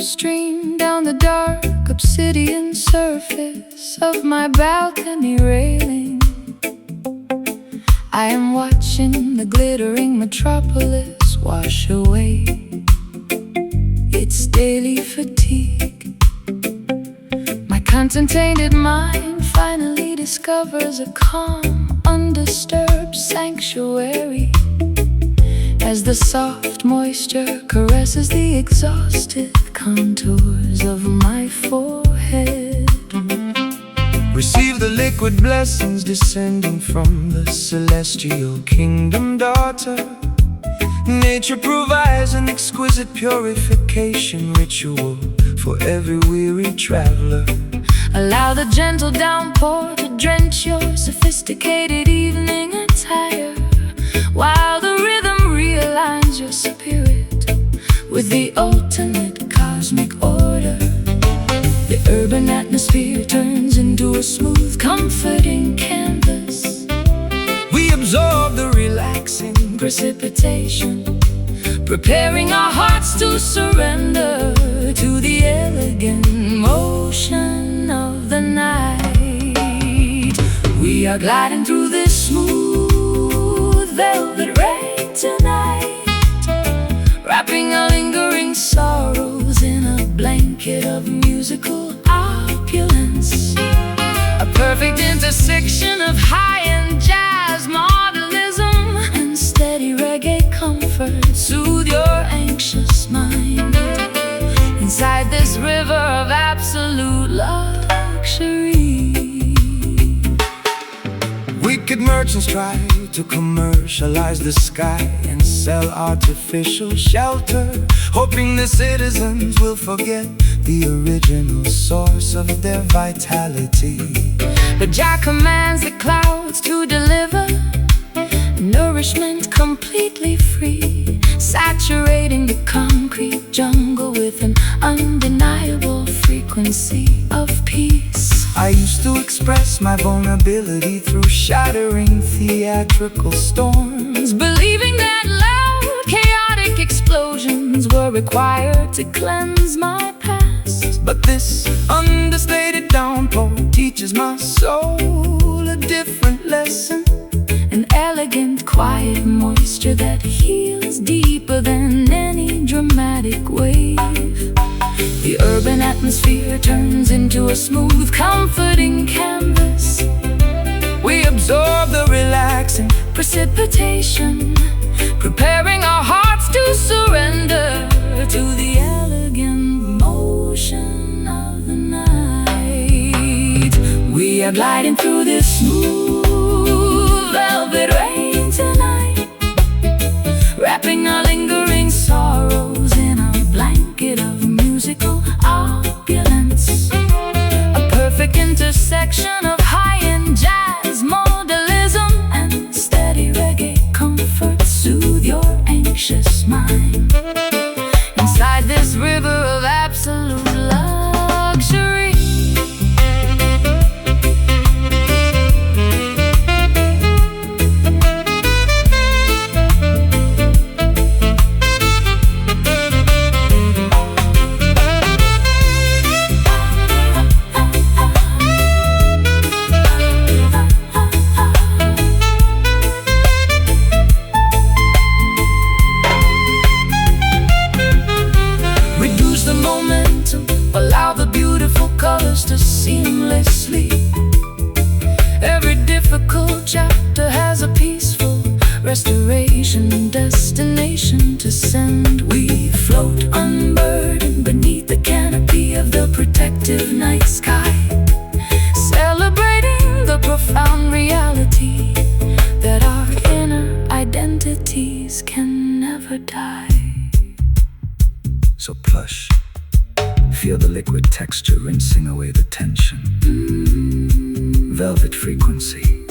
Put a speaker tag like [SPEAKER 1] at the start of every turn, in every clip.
[SPEAKER 1] stream down the dark obsidian surface of my balcony railing. I am watching the glittering metropolis wash away its daily fatigue. My content-tainted mind finally discovers a calm, undisturbed sanctuary as the soft moisture caresses the exhausted contours of my forehead.
[SPEAKER 2] Receive the liquid blessings descending from the celestial kingdom, daughter. Nature provides an exquisite purification ritual for every weary traveler.
[SPEAKER 1] Allow the gentle downpour to drench your sophisticated evening attire, while the rhythm realigns your spirit with the ultimate cosmic order. The urban atmosphere turns into a smooth, comforting canvas.
[SPEAKER 2] We absorb the relaxing
[SPEAKER 1] precipitation, preparing our hearts to surrender to the elegant motion of the night. We are gliding through this smooth velvet rain tonight, wrapping our lingering sorrows in a blanket of musical opulence. A perfect intersection of high-end jazz, modernism, and steady reggae comfort. Soothe your anxious mind inside this river of absolute luxury.
[SPEAKER 2] Wicked merchants try to commercialize the sky and sell artificial shelter, hoping the citizens will forget the original source of their vitality.
[SPEAKER 1] But Jah commands the clouds to deliver nourishment completely free, saturating the concrete jungle with an undeniable frequency of peace.
[SPEAKER 2] I used to express my vulnerability through shattering theatrical storms,
[SPEAKER 1] believing that loud, chaotic explosions were required to cleanse my past.
[SPEAKER 2] but this understated downpour teaches my soul a different lesson.
[SPEAKER 1] An elegant, quiet moisture that heals deeper than any dramatic wave. The urban atmosphere turns into a smooth, comforting canvas.
[SPEAKER 2] We absorb the relaxing
[SPEAKER 1] precipitation, preparing our hearts to surrender to the elegant motion of the night. We are gliding through this smooth velvet rain tonight, wrapping our lingering sorrows in a blanket of musical opulence. A perfect intersection of high-end jazz, modernism, and steady reggae comfort. Soothe your anxious mind inside this river of absolute luxury. Allow the beautiful colors to seamlessly. Every difficult chapter has a peaceful restoration destination to send. We float unburdened beneath the canopy of the protective night sky, celebrating the profound reality that our inner identities can never die.
[SPEAKER 2] So plush, feel the liquid texture rinsing away the tension. Velvet frequency.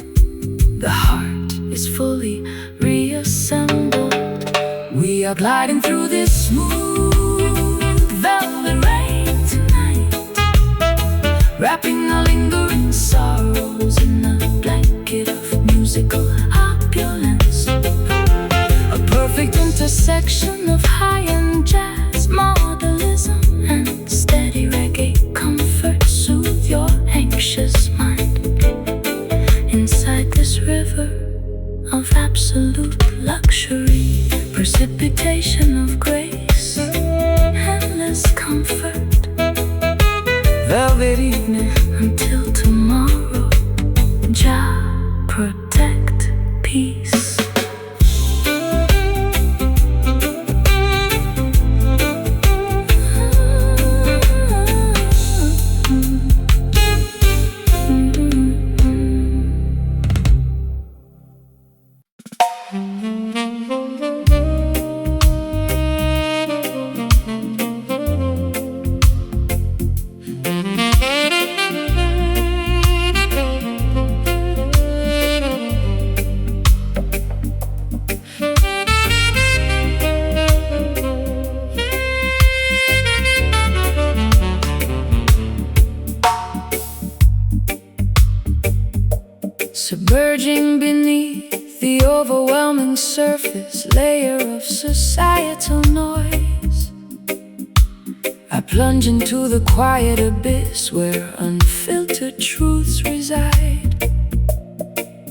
[SPEAKER 1] The heart is fully reassembled. We are gliding through this smooth velvet rain tonight, wrapping our lingering sorrows in a blanket of musical opulence. A perfect intersection of high-end jazz, modernism, and velvet evening until tomorrow. Jah protect peace. Submerging beneath the overwhelming surface layer of societal noise, I plunge into the quiet abyss where unfiltered truths reside.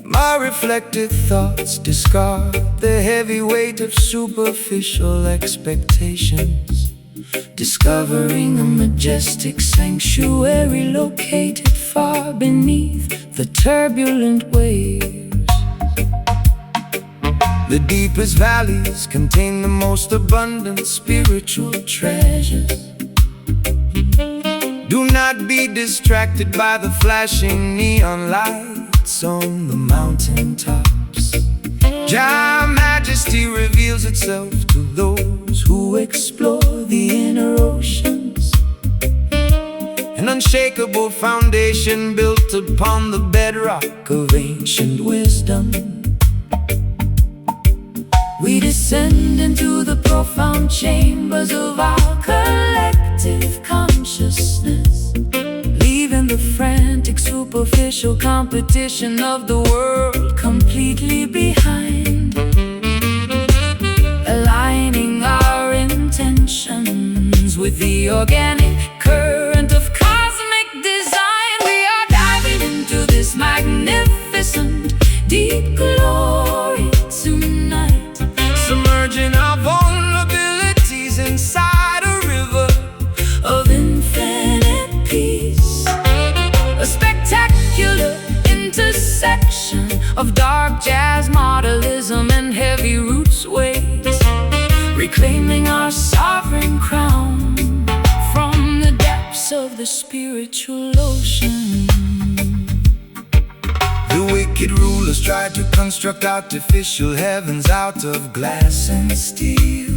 [SPEAKER 2] My reflected thoughts discard the heavy weight of superficial expectations, discovering a majestic sanctuary located far beneath the turbulent waves. The deepest valleys contain the most abundant spiritual treasures. Do not be distracted by the flashing neon lights on the mountaintops. Jah Majesty reveals itself to those who explore the inner oceans, an unshakable foundation built upon the bedrock of ancient wisdom. We descend into the profound chambers of our collective consciousness, leaving the frantic, superficial competition of the world completely behind, aligning our intentions with the organic current of cosmic design. We are diving into this magnificent, deep glory tonight, submerging our vulnerabilities inside a river of infinite peace. A spectacular intersection of dark jazz, modernism, and heavy roots waves, reclaiming our sovereign crown from the depths of the spiritual ocean. The wicked rulers tried to construct artificial heavens out of glass and steel,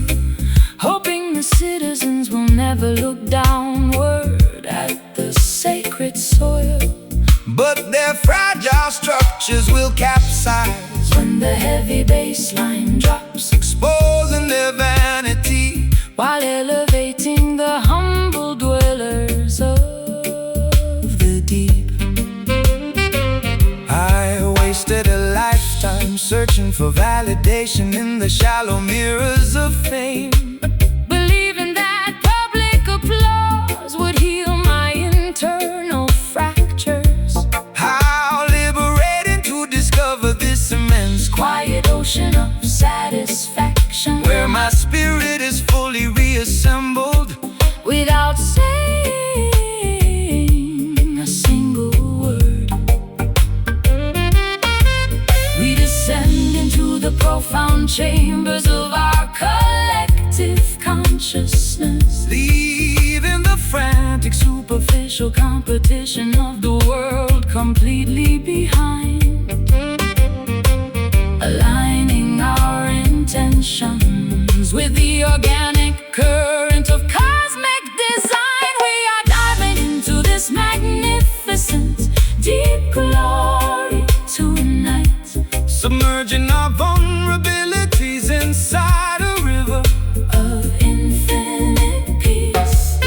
[SPEAKER 1] hoping the citizens will never look downward at the sacred soil.
[SPEAKER 2] but their fragile structures will capsize
[SPEAKER 1] when the heavy bass line drops,
[SPEAKER 2] exposing their vanity
[SPEAKER 1] while elevating the humble dwellers of the deep.
[SPEAKER 2] I wasted a lifetime searching for validation in the shallow mirrors of fame,
[SPEAKER 1] believing that public applause would heal my internal fractures.
[SPEAKER 2] How liberating to discover this immense
[SPEAKER 1] Quiet ocean of satisfaction,
[SPEAKER 2] where my spirit is fully reassembled
[SPEAKER 1] without saying a single word. We descend into the profound chambers of our collective consciousness,
[SPEAKER 2] leaving the frantic
[SPEAKER 1] superficial competition of the world completely behind, aligning our intentions with the organic current of cosmic design. We are diving into this magnificent, deep glory tonight,
[SPEAKER 2] submerging our vulnerabilities inside a river
[SPEAKER 1] of infinite peace.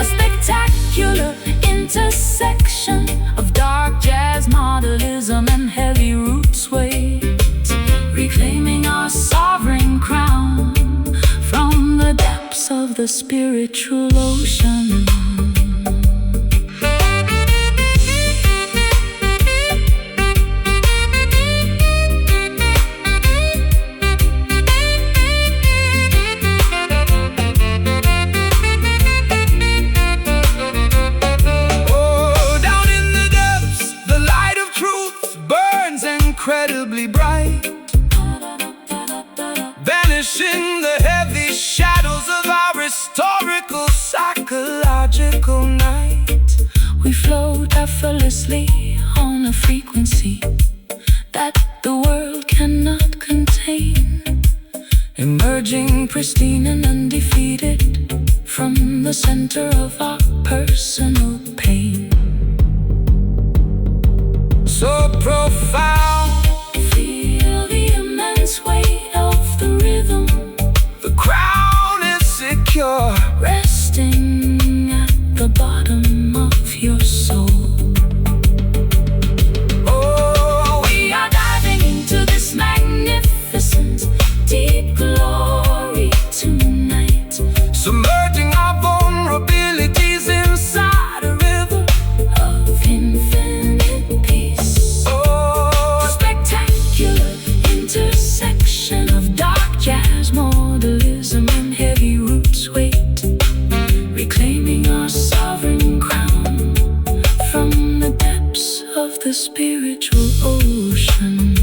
[SPEAKER 1] A spectacular intersection of dark jazz, modernism, and heavy roots waves, reclaiming our sovereign crown from the depths of the spiritual ocean.
[SPEAKER 2] magical night.
[SPEAKER 1] We float effortlessly on a frequency that the world cannot contain, emerging pristine and undefeated from the center of our personal pain.
[SPEAKER 2] So profound,
[SPEAKER 1] Feel the immense weight of the rhythm,
[SPEAKER 2] the crown is secure,
[SPEAKER 1] resting at the bottom of your soul.
[SPEAKER 2] oh,
[SPEAKER 1] We are diving into this magnificent, deep glory tonight,
[SPEAKER 2] submerging our vulnerabilities inside a river
[SPEAKER 1] of infinite peace.
[SPEAKER 2] oh,
[SPEAKER 1] A spectacular intersection of dark jazz, modernism, and heavy roots weight, reclaiming our sovereign crown from the depths of the spiritual ocean.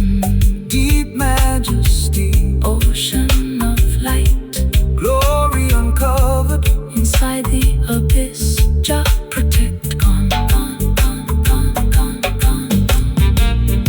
[SPEAKER 2] deep majesty,
[SPEAKER 1] Ocean of light,
[SPEAKER 2] glory uncovered.
[SPEAKER 1] inside the abyss, Jah protect, gone, gone, gone, gone, gone, gone.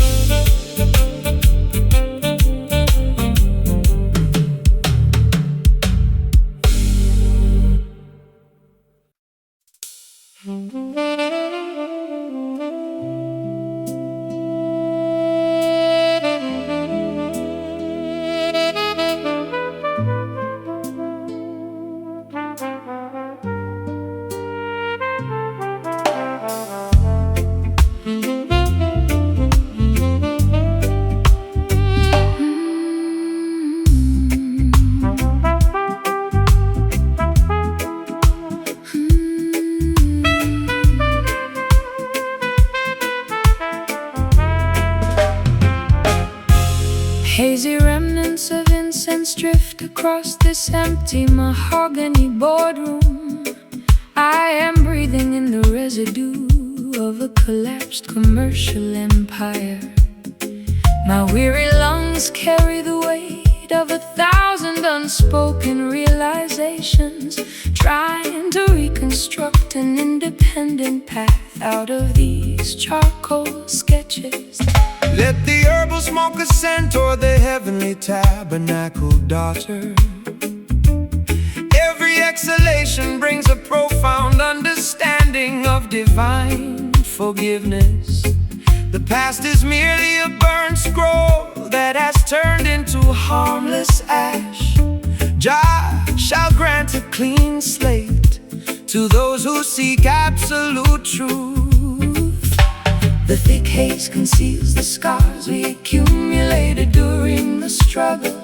[SPEAKER 1] Hazy remnants of incense drift across this empty mahogany boardroom. I am breathing in the residue of a collapsed commercial empire. My weary lungs carry the weight of 1,000 unspoken realizations, trying to reconstruct an independent path out of these charcoal sketches.
[SPEAKER 2] Let the herbal smoke ascend toward the heavenly tabernacle, daughter. Every exhalation brings a profound understanding of divine forgiveness. The past is merely a burned scroll that has turned into harmless ash. Jah shall grant a clean slate to those who seek absolute truth.
[SPEAKER 1] The thick haze conceals the scars we accumulated during the struggle.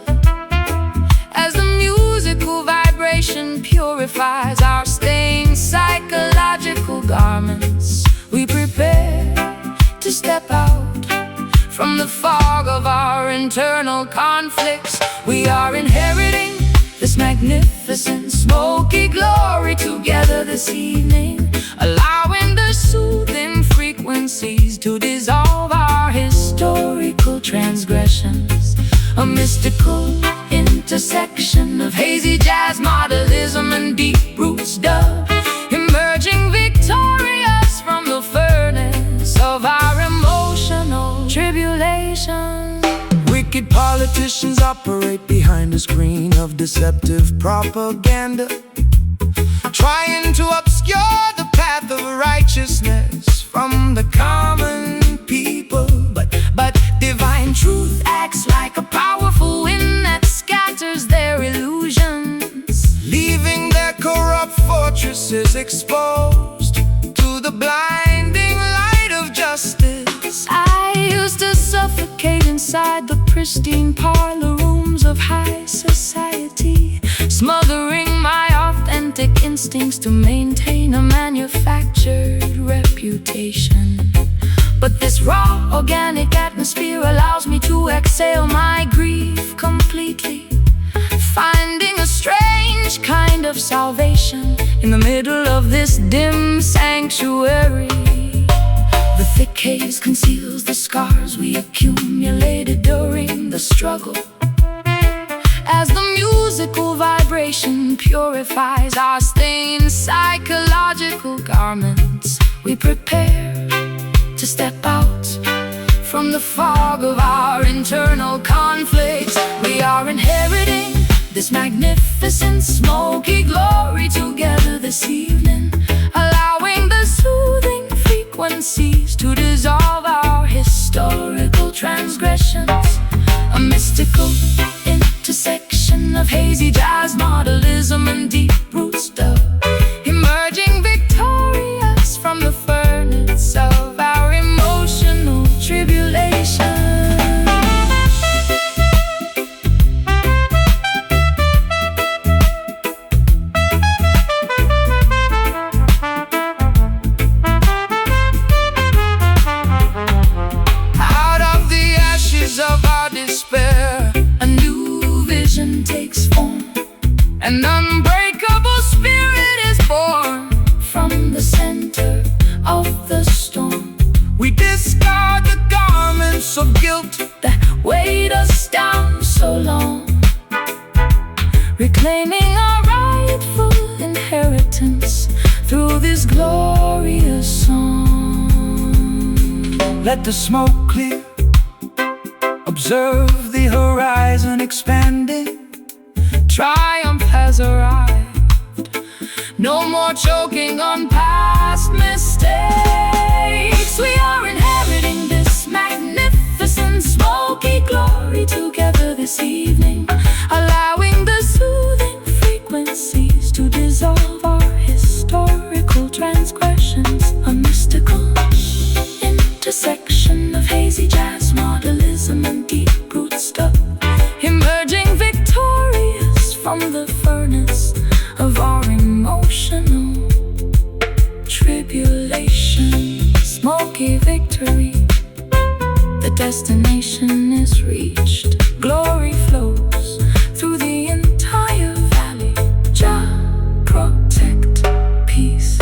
[SPEAKER 1] As the musical vibration purifies our stained psychological garments, we prepare to step out from the fog of our internal conflicts. We are inheriting this magnificent smoky glory together this evening, allowing the soothing frequencies to dissolve our historical transgressions. A mystical intersection of hazy jazz, modernism, and deep roots dub, emerging victorious from the furnace of our emotional tribulation.
[SPEAKER 2] Wicked politicians operate behind a screen of deceptive propaganda, trying to obscure the path of righteousness from the common people. But divine truth acts like a powerful wind that scatters their illusions, leaving their corrupt fortresses exposed to the blinding light of justice.
[SPEAKER 1] I used to suffocate inside the pristine parlor rooms of high society, smothering my authentic instincts to maintain a manufactured reputation. But this raw, organic atmosphere allows me to exhale my grief completely, finding a strange kind of salvation in the middle of this dim sanctuary. The thick haze conceals the scars we accumulated during the struggle. As the musical vibration purifies our stained psychological we prepare to step out from the fog of our internal conflicts. We are inheriting this magnificent smoky glory together this evening, allowing the soothing frequencies to dissolve our historical transgressions. A mystical intersection of hazy jazz, modernism, and deep root stuff, emerging victorious from the furnace of our emotional tribulation. Of our despair, a new vision takes form. An unbreakable spirit is born from the center of the storm. We discard the garments of guilt that weighed us down so long, reclaiming our rightful inheritance through this glorious song.
[SPEAKER 2] Let the smoke clear, observe the horizon expanding.
[SPEAKER 1] Triumph has arrived. No more choking on past mistakes. We are inheriting this magnificent smoky glory together this evening, allowing the soothing frequencies to dissolve our historical transgressions. A mystical intersection of hazy jazz, modernism, and deep root stuff, emerging victorious from the furnace of our emotional tribulation. Smoky victory, the destination is reached. Glory flows through the entire valley. Jah protect peace.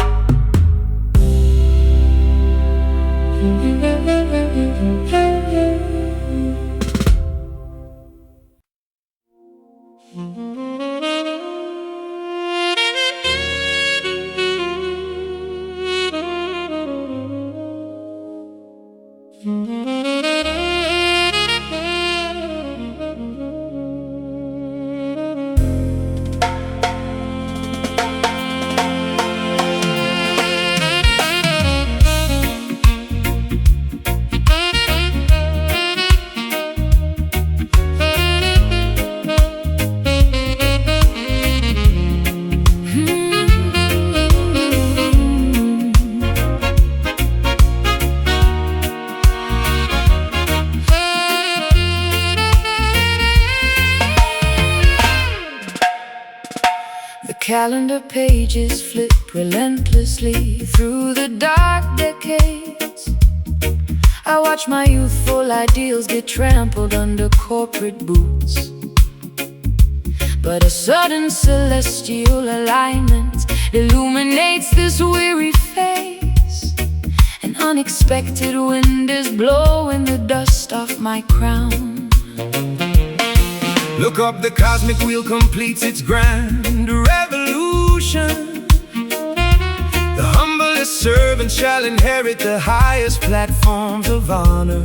[SPEAKER 1] Calendar pages flip relentlessly through the dark decades. I watch my youthful ideals get trampled under corporate boots. But a sudden celestial alignment illuminates this weary face. An unexpected wind is blowing the dust off my crown.
[SPEAKER 2] Look up, the cosmic wheel completes its grand revolution. The humblest servant shall inherit the highest platforms of honor.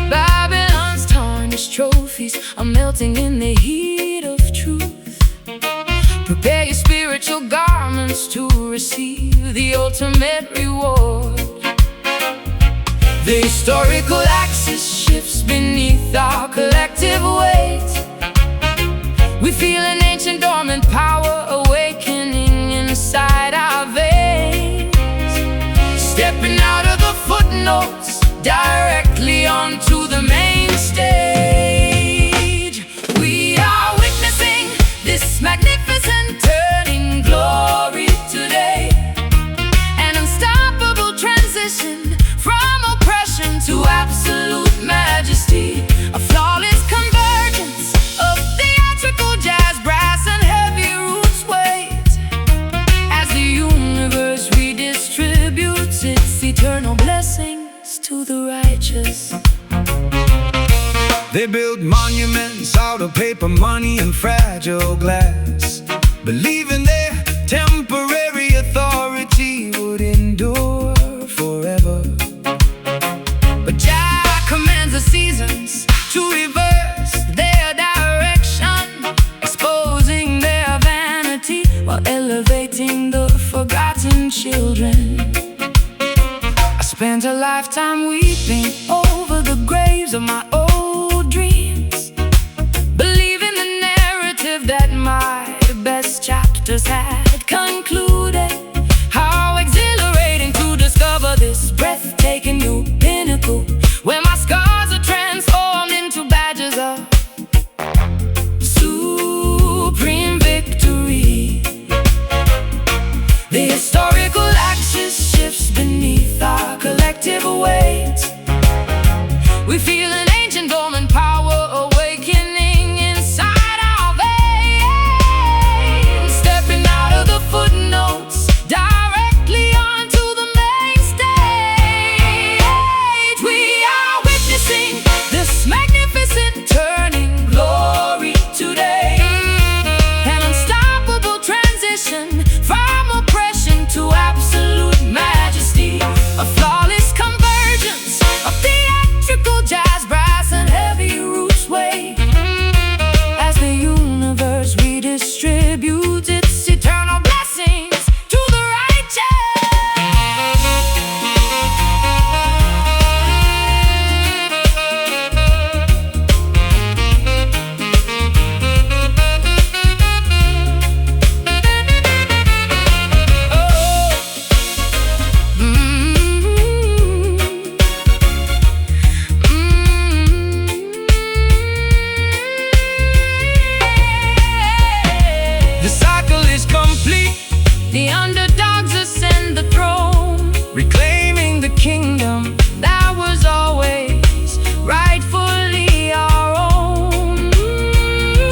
[SPEAKER 1] Babylon's tarnished trophies are melting in the heat of truth. Prepare your spiritual garments to receive the ultimate reward. The historical axis shifts beneath our collective weight. We feel an ancient dormant power awakening inside our veins. Stepping out of the footnotes directly onto the main stage. We are witnessing this magnificent turning glory today. An unstoppable transition from oppression to absolute majesty. A flawless convergence of theatrical jazz, brass, and heavy roots weight, as the universe redistributes its eternal blessings to the righteous.
[SPEAKER 2] They build monuments out of paper, money, and fragile glass, believing their temporary authority would
[SPEAKER 1] elevating the forgotten children. I spent a lifetime weeping over the graves of my old dreams, believing the narrative that my best chapters had concluded. How exhilarating to discover this breathtaking new pinnacle, where my scars are transformed into badges of supreme victory. The historical axis shifts beneath our collective weight. We feel an ancient dormant power awakening inside our veins, stepping out of the footnotes directly onto the main stage. We are witnessing this magnificent turning glory today, an unstoppable transition from oppression to absolute majesty, a flawless convergence of theatrical jazz, brass, and heavy roots weight, as the universe redistributes its eternal blessings to the righteous. The cycle is complete. The underdogs ascend the throne, reclaiming the kingdom that was always rightfully our own.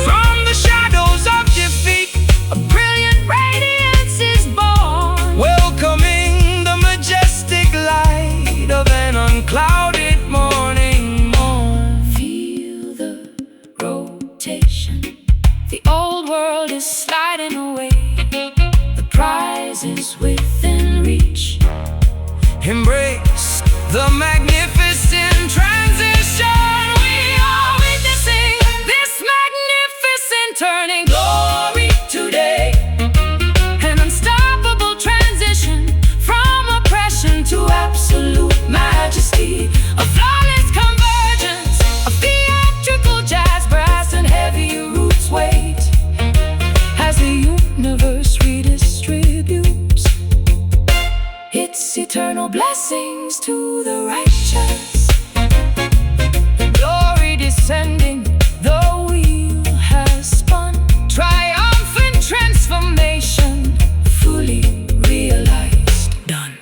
[SPEAKER 1] From the shadows of defeat, a brilliant radiance is born, welcoming the majestic light of an unclouded morning morn. Feel the rotation. The old world is sliding away. The prize is within reach. Embrace the magnificent transition. We are witnessing this magnificent turning glory today, an unstoppable transition from oppression to absolute majesty, a flawless convergence of theatrical jazz, brass, and heavy roots weight, as the universe redistributes its eternal blessings to the righteous. The glory descending, the wheel has spun, triumphant transformation fully realized, done.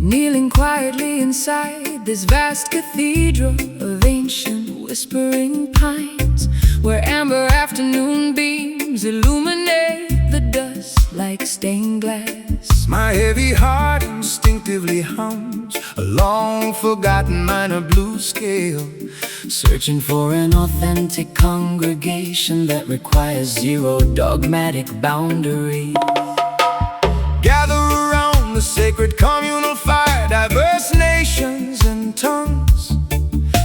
[SPEAKER 1] Kneeling quietly inside this vast cathedral of ancient whispering pines, where amber afternoon beams illuminate the dust like stained glass.
[SPEAKER 2] My heavy heart instinctively hums a long-forgotten minor blues scale,
[SPEAKER 1] Searching for an authentic congregation that requires zero dogmatic boundaries.
[SPEAKER 2] gather around the sacred communal fire, diverse nations and tongues.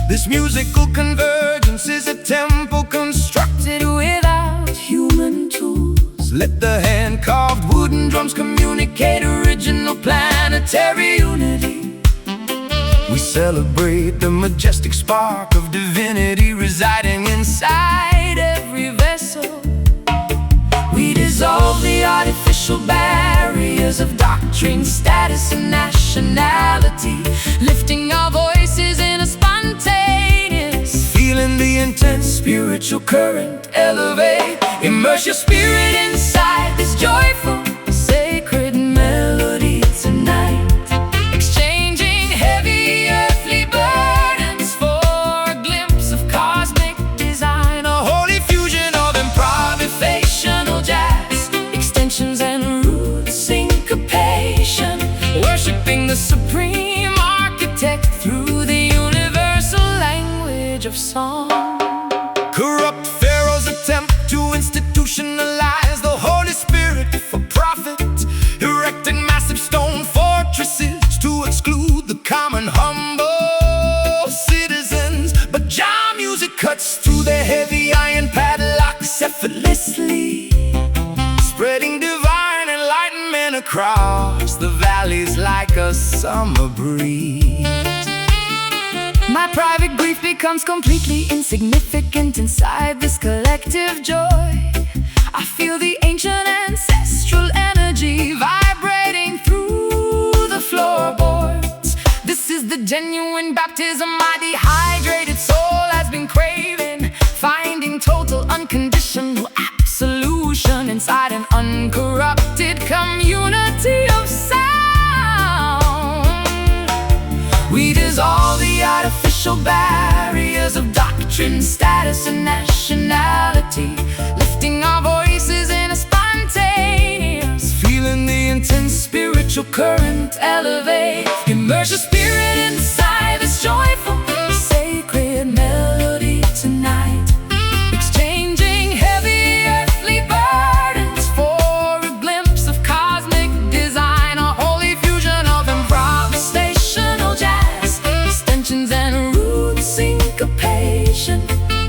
[SPEAKER 2] This musical convergence is a temple constructed
[SPEAKER 1] Without human tools,
[SPEAKER 2] Let the hand-carved wooden drums communicate original planetary unity. We celebrate the majestic spark of divinity residing inside every vessel. We dissolve the artificial
[SPEAKER 1] artificial barriers of doctrine, status, and nationality, lifting our voices in a spontaneous,
[SPEAKER 2] feeling the intense spiritual current elevate. Immerse your spirit inside this joyful,
[SPEAKER 1] sacred melody tonight, exchanging heavy earthly burdens for a glimpse of cosmic design,
[SPEAKER 2] a holy fusion of improvisational jazz,
[SPEAKER 1] extensions and root syncopation,
[SPEAKER 2] worshiping the
[SPEAKER 1] supreme architect through the universal language of song.
[SPEAKER 2] Corrupt Pharaoh's attempt to institutionalize the Holy Spirit for profit, erecting massive stone fortresses to exclude the common humble citizens. But Jah music cuts through their heavy iron padlocks effortlessly, spreading divine enlightenment across the valleys like a summer breeze.
[SPEAKER 1] My private grief becomes completely insignificant inside this collective joy. I feel the ancient ancestral energy vibrating through the floorboards. This is the genuine baptism my dehydrated soul has been craving, finding total unconditional absolution inside an uncorrupted community of sound. We dissolve the artificial barriers of doctrine, status, and nationality, lifting our voices in a spontaneous,
[SPEAKER 2] feeling the intense spiritual
[SPEAKER 1] current elevate. Immerse your spirit inside this joyful, sacred melody tonight, exchanging heavy earthly burdens for a glimpse of cosmic design, a holy fusion of improvisational jazz, extensions and root syncopation,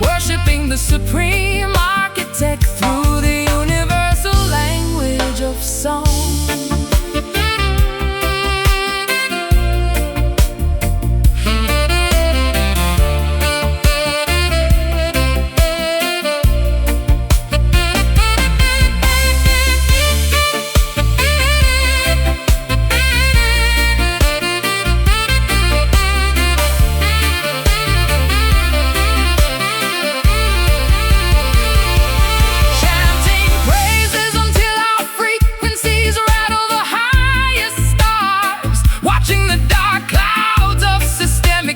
[SPEAKER 1] worshiping the supreme architect through the universal language of song.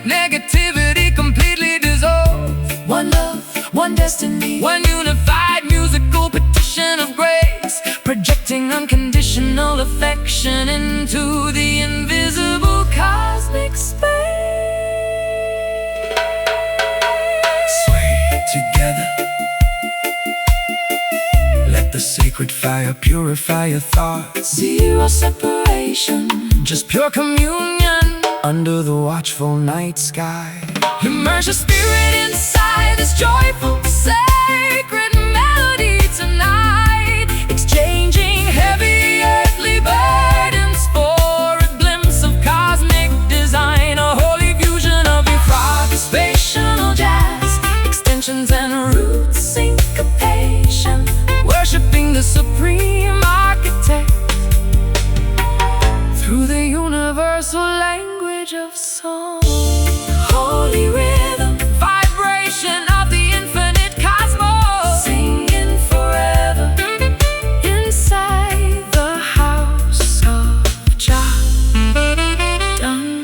[SPEAKER 1] Negativity completely dissolve. One love, one destiny, one unified musical petition of grace, projecting unconditional affection into the invisible cosmic space.
[SPEAKER 2] Sway together, let the sacred fire purify your thoughts.
[SPEAKER 1] Zero separation,
[SPEAKER 2] just pure communion under the watchful night sky.
[SPEAKER 1] Immerse your spirit inside this joyful, sacred melody tonight, exchanging heavy earthly burdens for a glimpse of cosmic design, a holy fusion of improvisational jazz, extensions and root syncopation, worshiping the supreme architect through the universal language of song. Holy rhythm, vibration of the infinite cosmos, singing forever inside the house of Jah. Dun.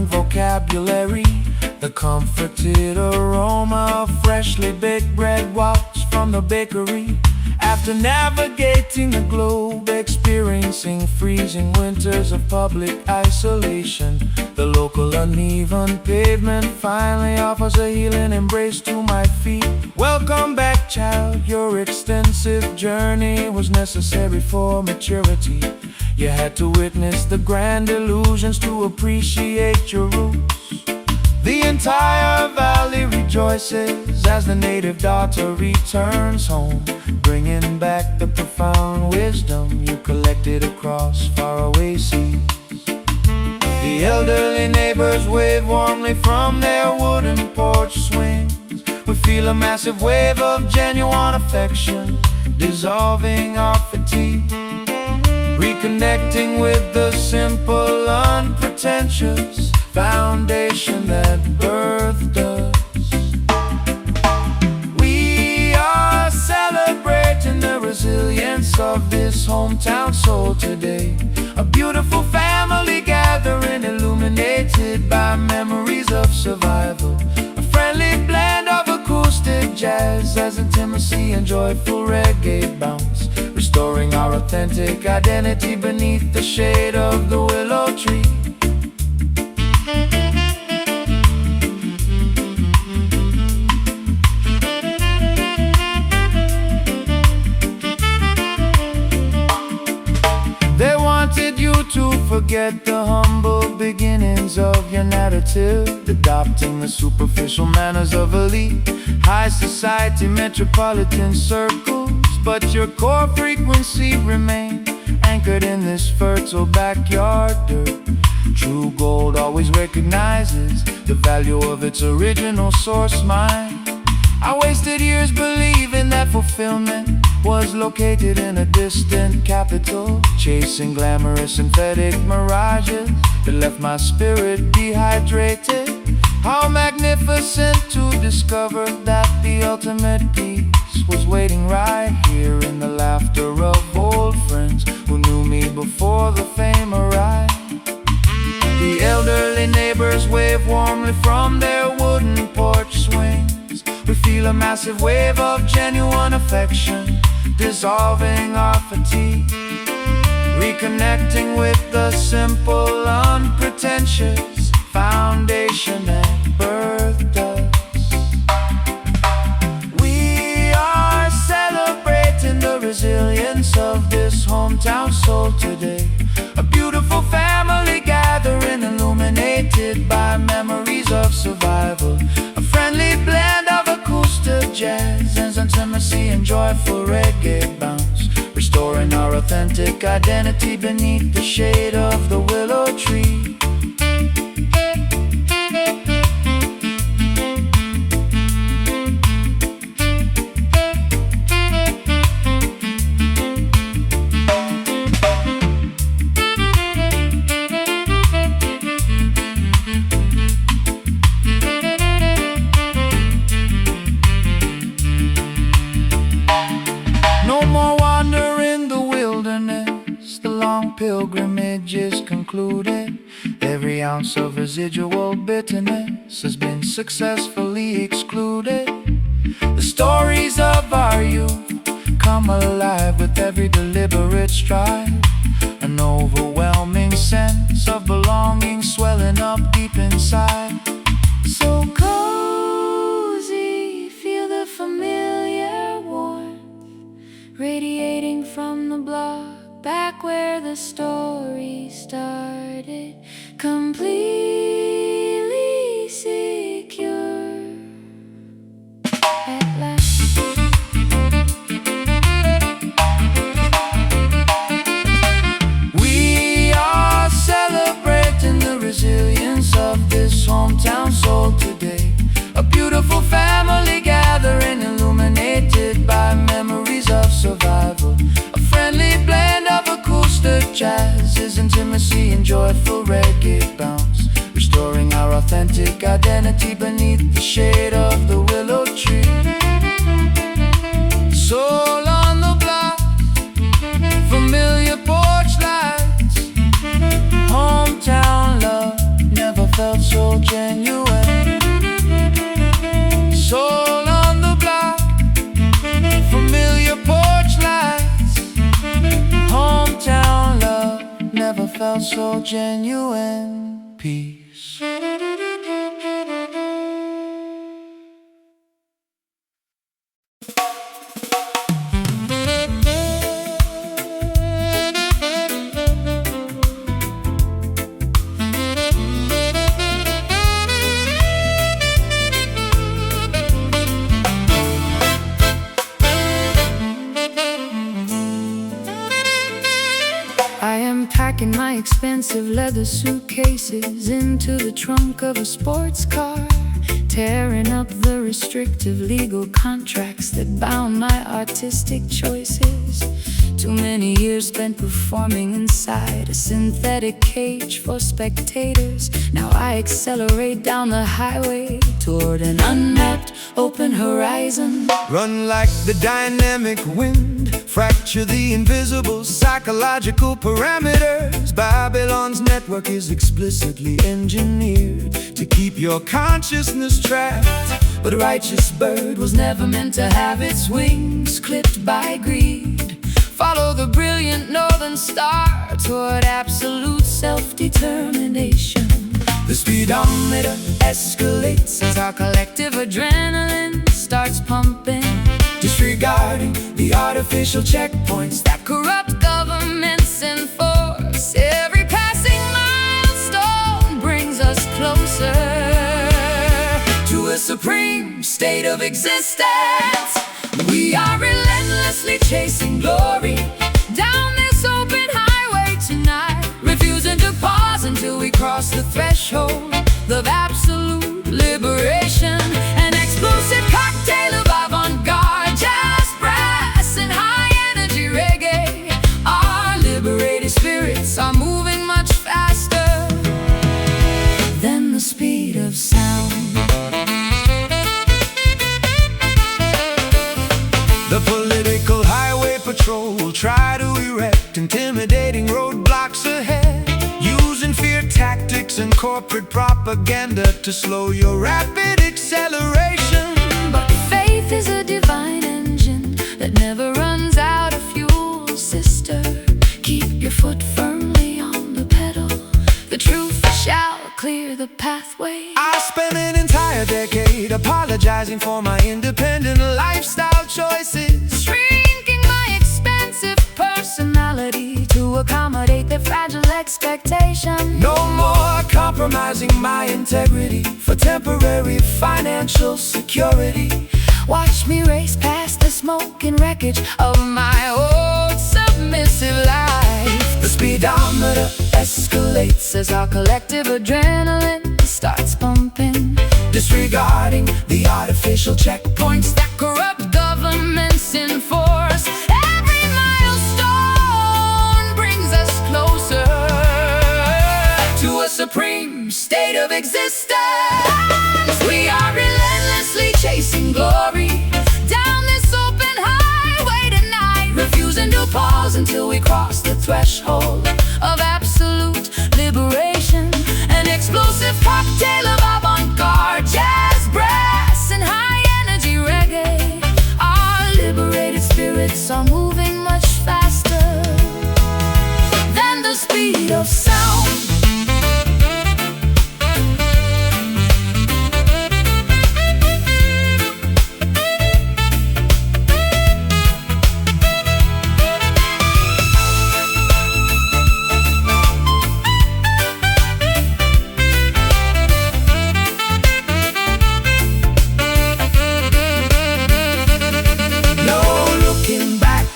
[SPEAKER 2] vocabulary, the comforted aroma of freshly baked bread wafts from the bakery, After navigating the globe, experiencing freezing winters of public isolation, the local uneven pavement finally offers a healing embrace to my feet. Welcome back, child. Your extensive journey was necessary for maturity. You had to witness the grand illusions to appreciate your roots. The entire valley rejoices as the native daughter returns home, bringing back the profound wisdom you collected across faraway seas. The elderly neighbors wave warmly from their wooden porch swings. We feel a massive wave of genuine affection dissolving our fatigue, reconnecting with the simple, unpretentious foundation that birthed us. We are celebrating the resilience of this hometown soul today. A beautiful family gathering illuminated by memories of survival. A friendly blend of acoustic jazz as intimacy and joyful reggae bounce, restoring our authentic identity beneath the shade of the willow tree. They wanted you to forget the humble beginnings of your narrative, adopting the superficial manners of elite, high society, metropolitan circles. But your core frequency remained anchored in this fertile backyard dirt. True gold always recognizes the value of its original source mine. I wasted years believing that fulfillment was located in a distant capital, chasing glamorous synthetic mirages that left my spirit dehydrated. How magnificent to discover that the ultimate peace was waiting right here in the laughter of old friends who knew me before the fame arrived. The elderly neighbors wave warmly from their wooden porch swings. We feel a massive wave of genuine affection dissolving our fatigue, reconnecting with the simple, unpretentious foundation that birthed us. We are celebrating the resilience of this hometown soul today. A beautiful family gathering illuminated by memories of survival. A friendly blend of acoustic jazz and intimacy and joyful reggae bounce, restoring our authentic identity beneath the shade of the willow tree. No more wander in the wilderness, the long pilgrimage is concluded. Every ounce of residual bitterness has been successfully excluded. The stories of our youth come alive with every deliberate stride. An overwhelming sense of belonging swelling up deep inside. So cozy, feel the familiar warmth radiating from the block, back where the story started, completely secure at last. We are celebrating the resilience of this hometown soul today. A beautiful family gathering illuminated by memories of survival. A friendly blend of acoustic jazz, intimacy and joyful reggae bounce, restoring our authentic identity beneath the shade of the willow tree. Soul on the block, familiar porch lights, hometown love never felt so genuine. Soul on the block, familiar porch never felt so genuine peace.
[SPEAKER 1] I am packing my expensive leather suitcases into the trunk of a sports car, tearing up the restrictive legal contracts that bound my artistic choices. Too many years spent performing inside a synthetic cage for spectators. Now I accelerate down the highway toward an unmapped open horizon.
[SPEAKER 2] Run like the dynamic wind, fracture the invisible psychological parameters. Babylon's network is explicitly engineered to keep your consciousness trapped. But a righteous bird was never meant to have its wings clipped by greed. Follow the brilliant northern star toward absolute self-determination. The speedometer escalates as our collective adrenaline starts pumping, disregarding the artificial checkpoints that corrupt governments enforce. Every passing milestone brings us closer to a supreme state of existence. We are relentlessly chasing glory down this open highway tonight, refusing to pause until we cross the threshold of absolute liberation. An explosive cocktail of avant-garde jazz, brass, and high-energy reggae. Our liberated spirits are moving much faster than the speed of sound. The political highway patrol will try to erect intimidating roadblocks ahead, using fear tactics and corporate propaganda to slow your rapid acceleration.
[SPEAKER 1] But faith is a divine engine that never runs out of fuel, sister. Keep your foot firmly on the pedal. The truth shall clear the pathway.
[SPEAKER 2] I spent an entire decade apologizing for my independent lifestyle choices,
[SPEAKER 1] Shrinking my expensive personality to accommodate their fragile expectations.
[SPEAKER 2] no more compromising my integrity for temporary financial security.
[SPEAKER 1] Watch me race past the smoke and wreckage of my old submissive life.
[SPEAKER 2] The speedometer
[SPEAKER 1] Escalates as our collective adrenaline starts pumping,
[SPEAKER 2] disregarding the artificial checkpoints
[SPEAKER 1] that corrupt governments enforce. Every milestone brings us closer to a supreme state of existence. We are relentlessly chasing glory down this open highway tonight, refusing to pause until we cross the threshold of absolute liberation. An explosive cocktail of avant-garde jazz, brass, and high-energy reggae. Our liberated spirits are moving much faster than the speed of sound.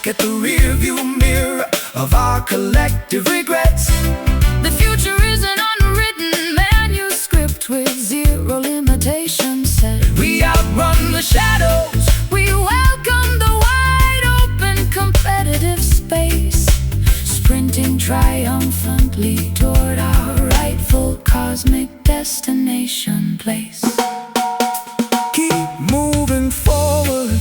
[SPEAKER 2] At the rearview mirror of our collective regrets.
[SPEAKER 1] The future is an unwritten manuscript with zero limitations set.
[SPEAKER 2] We outrun the shadows.
[SPEAKER 1] We welcome the wide open competitive space, sprinting triumphantly toward our rightful cosmic destination place.
[SPEAKER 2] Keep moving forward.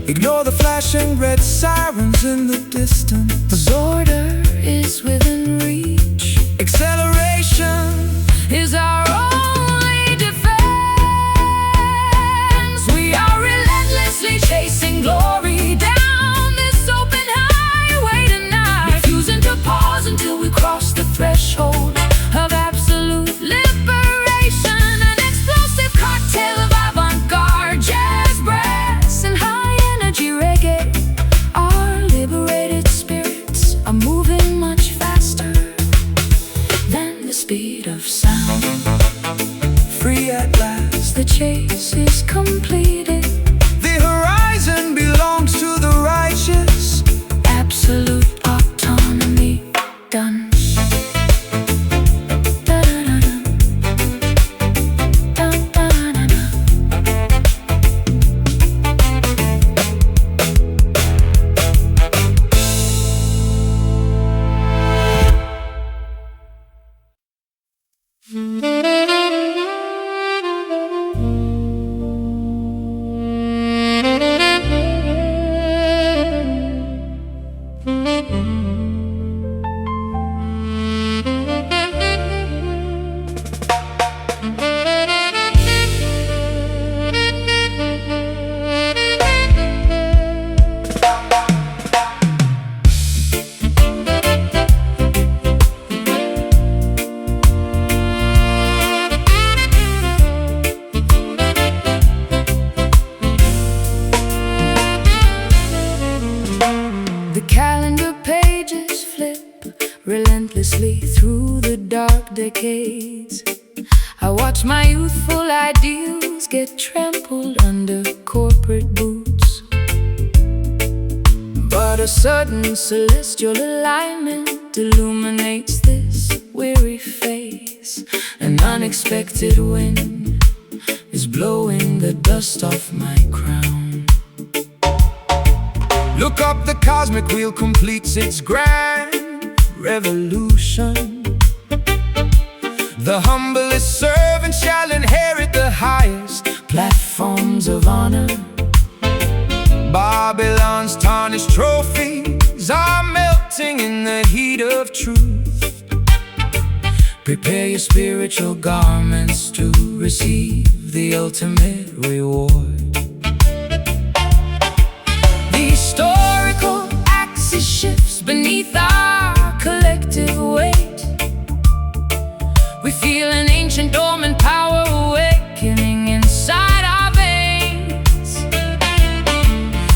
[SPEAKER 2] Ignore the flashing red sirens in the distance.
[SPEAKER 1] Order is within reach.
[SPEAKER 2] Acceleration
[SPEAKER 1] is our only defense. We are relentlessly chasing glory down this open highway tonight, refusing to pause until we cross chase is completed.
[SPEAKER 2] The horizon belongs to the righteous.
[SPEAKER 1] Absolute autonomy done. The calendar pages flip relentlessly through the dark decades. I watch my youthful ideals get trampled under corporate boots. But a sudden celestial alignment illuminates this weary face. An unexpected wind is blowing the dust off my crown.
[SPEAKER 2] Look up, the cosmic wheel completes its grand revolution. The humblest servant shall inherit the highest
[SPEAKER 1] Platforms of honor.
[SPEAKER 2] Babylon's tarnished trophies are melting in the heat of truth. Prepare your spiritual garments to receive the ultimate reward.
[SPEAKER 1] The historical axis shifts beneath our collective weight. We feel an ancient dormant power awakening inside our veins.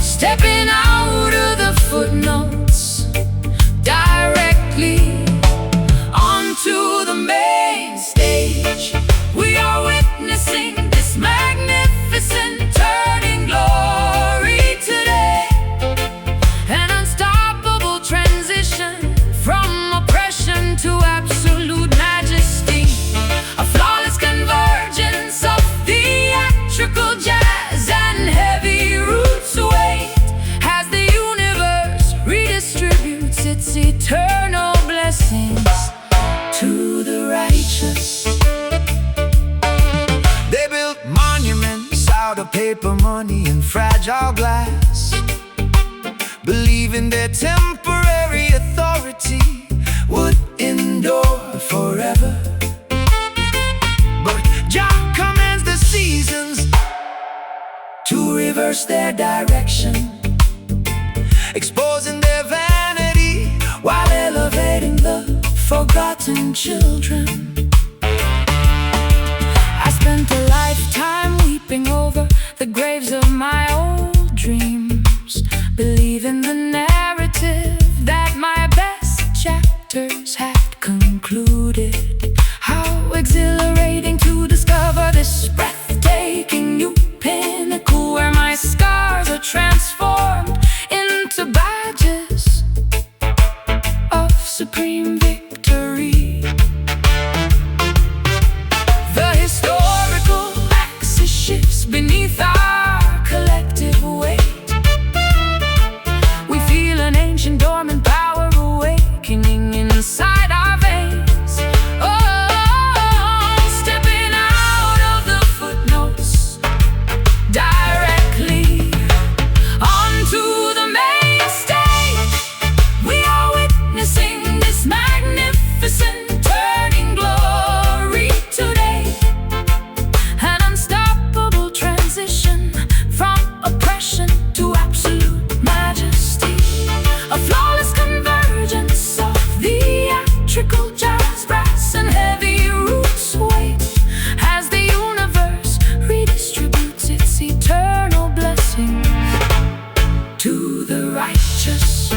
[SPEAKER 1] Stepping out of the footnotes directly onto the main stage. We are witnessing this magnificent turning glory today. An unstoppable transition from oppression to absolute majesty. A flawless convergence of theatrical jazz and heavy roots weight as the universe redistributes its eternal blessings to the righteous.
[SPEAKER 2] They built monuments out of paper money and fragile glass, believing their temporary authority would endure forever. But Jah commands the seasons to reverse their direction, exposing their vanity while elevating the forgotten children. I spent a lifetime weeping over the graves of my old dreams, believing the narrative that my best chapters had concluded. How exhilarating to discover this breathtaking new pinnacle where my scars are transformed into badges of supreme victory. The historical axis shifts beneath our collective weight. We feel an ancient dormant power awakening inside our veins. Oh, stepping out of the footnotes directly onto the main stage. We are witnessing this magnificent turning glory today. An unstoppable transition from oppression to absolute majesty. A flawless convergence of theatrical jazz, brass and heavy roots weight as the universe redistributes its eternal blessings to the righteous.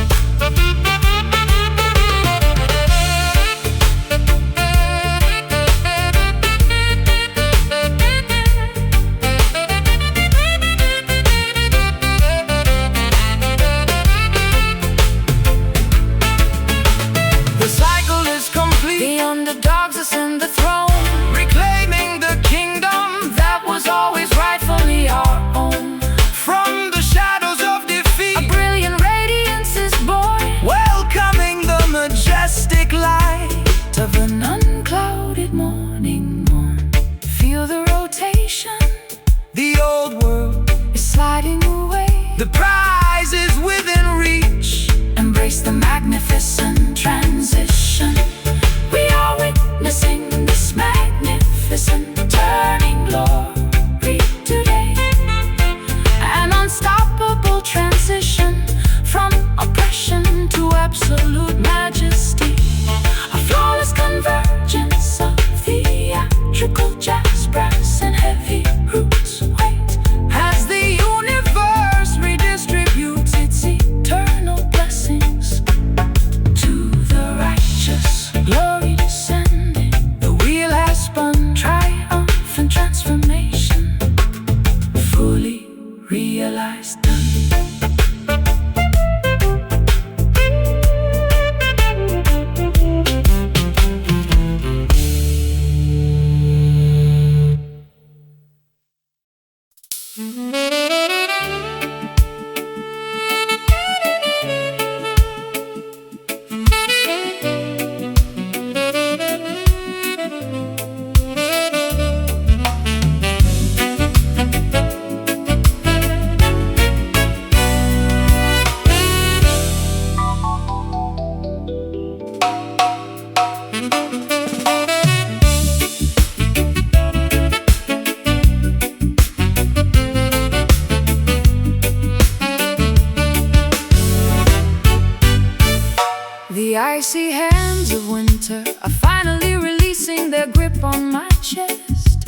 [SPEAKER 1] are finally releasing their grip on my chest.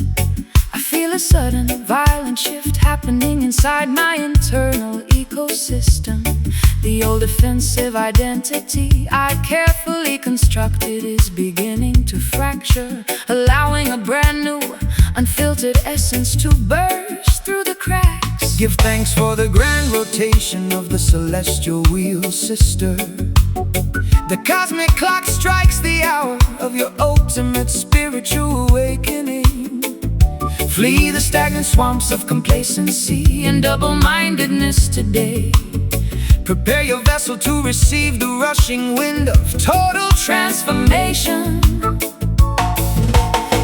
[SPEAKER 1] I feel a sudden violent shift happening inside my internal ecosystem. The old defensive identity I carefully constructed is beginning to fracture, allowing a brand new, unfiltered essence to burst through the cracks.
[SPEAKER 2] Give thanks for the grand rotation of the celestial wheel, sister. The cosmic clock strikes the hour of your ultimate spiritual awakening. Flee the stagnant swamps of complacency and double-mindedness today. Prepare your vessel to receive the rushing wind of total transformation.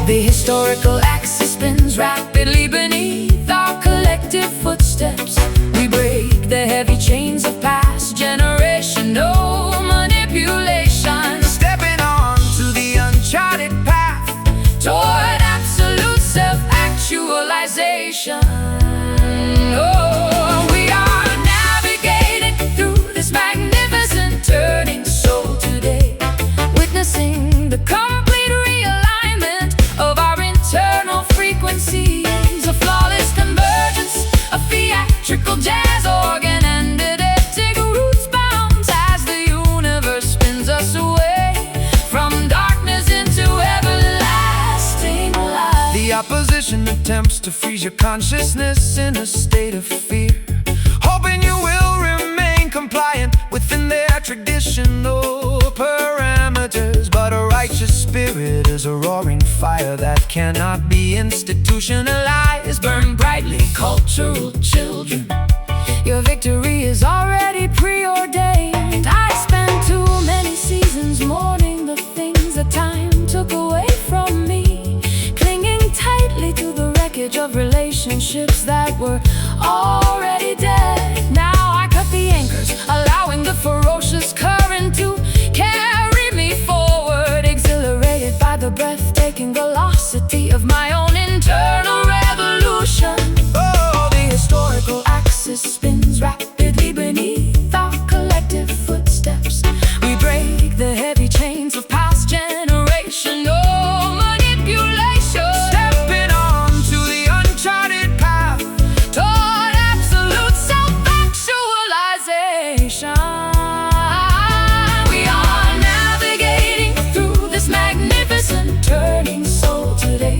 [SPEAKER 2] The historical axis spins rapidly beneath our collective footsteps. We break the heavy chains of past generational manipulation, stepping on to the uncharted path toward absolute self-actualization. Oh, we are navigating through this magnificent turning soul today, witnessing the complete realignment of our internal frequencies, a flawless convergence of theatrical jazz organ and eidetic roots bounds as the universe spins us away from darkness into everlasting light. The opposition attempts to freeze your consciousness in a state of fear, hoping you will remain compliant within their traditional parameters. But a righteous spirit is a roaring fire that cannot be institutionalized. Burn brightly, cultural children. Your victory is already preordained. I spent too many seasons mourning the things that time took away from me, clinging tightly to the wreckage of relationships that were already dead. Now I cut the anchors, allowing the ferocious current to carry me forward, exhilarated by the breathtaking velocity of my own internal revolution. Oh, the historical axis spins rapidly beneath our collective footsteps. We break the heavy chains of past generational manipulation, stepping on to the uncharted path toward absolute self-actualization. We are navigating through this magnificent turning soul today,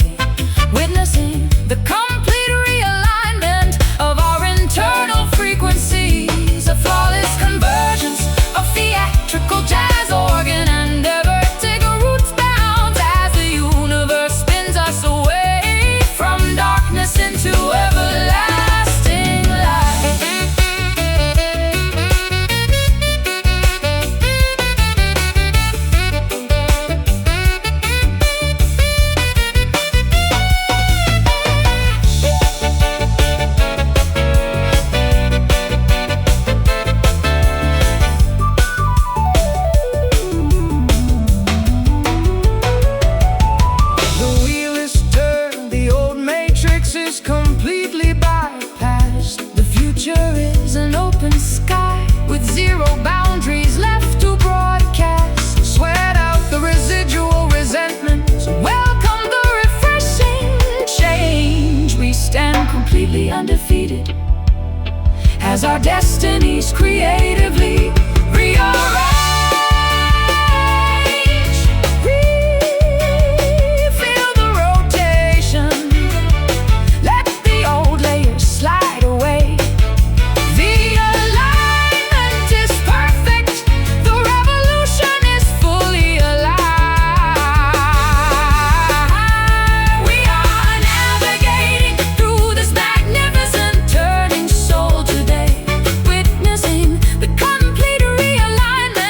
[SPEAKER 2] witnessing the complete realignment of our internal frequencies, a flawless convergence of theatrical jazz organ and eidetic roots bounds as the universe spins us away from darkness into everlasting light. The wheel is turned, the old matrix is completely bypassed. The future is an open sky with zero boundaries left to broadcast. Sweat out the residual resentments, welcome the refreshing change. We stand completely undefeated as our destinies creatively rearrange. Feel the rotation, let the old layers slide away. The alignment is perfect, the revolution is fully alive. We are navigating through this magnificent turning soul today, witnessing the complete realignment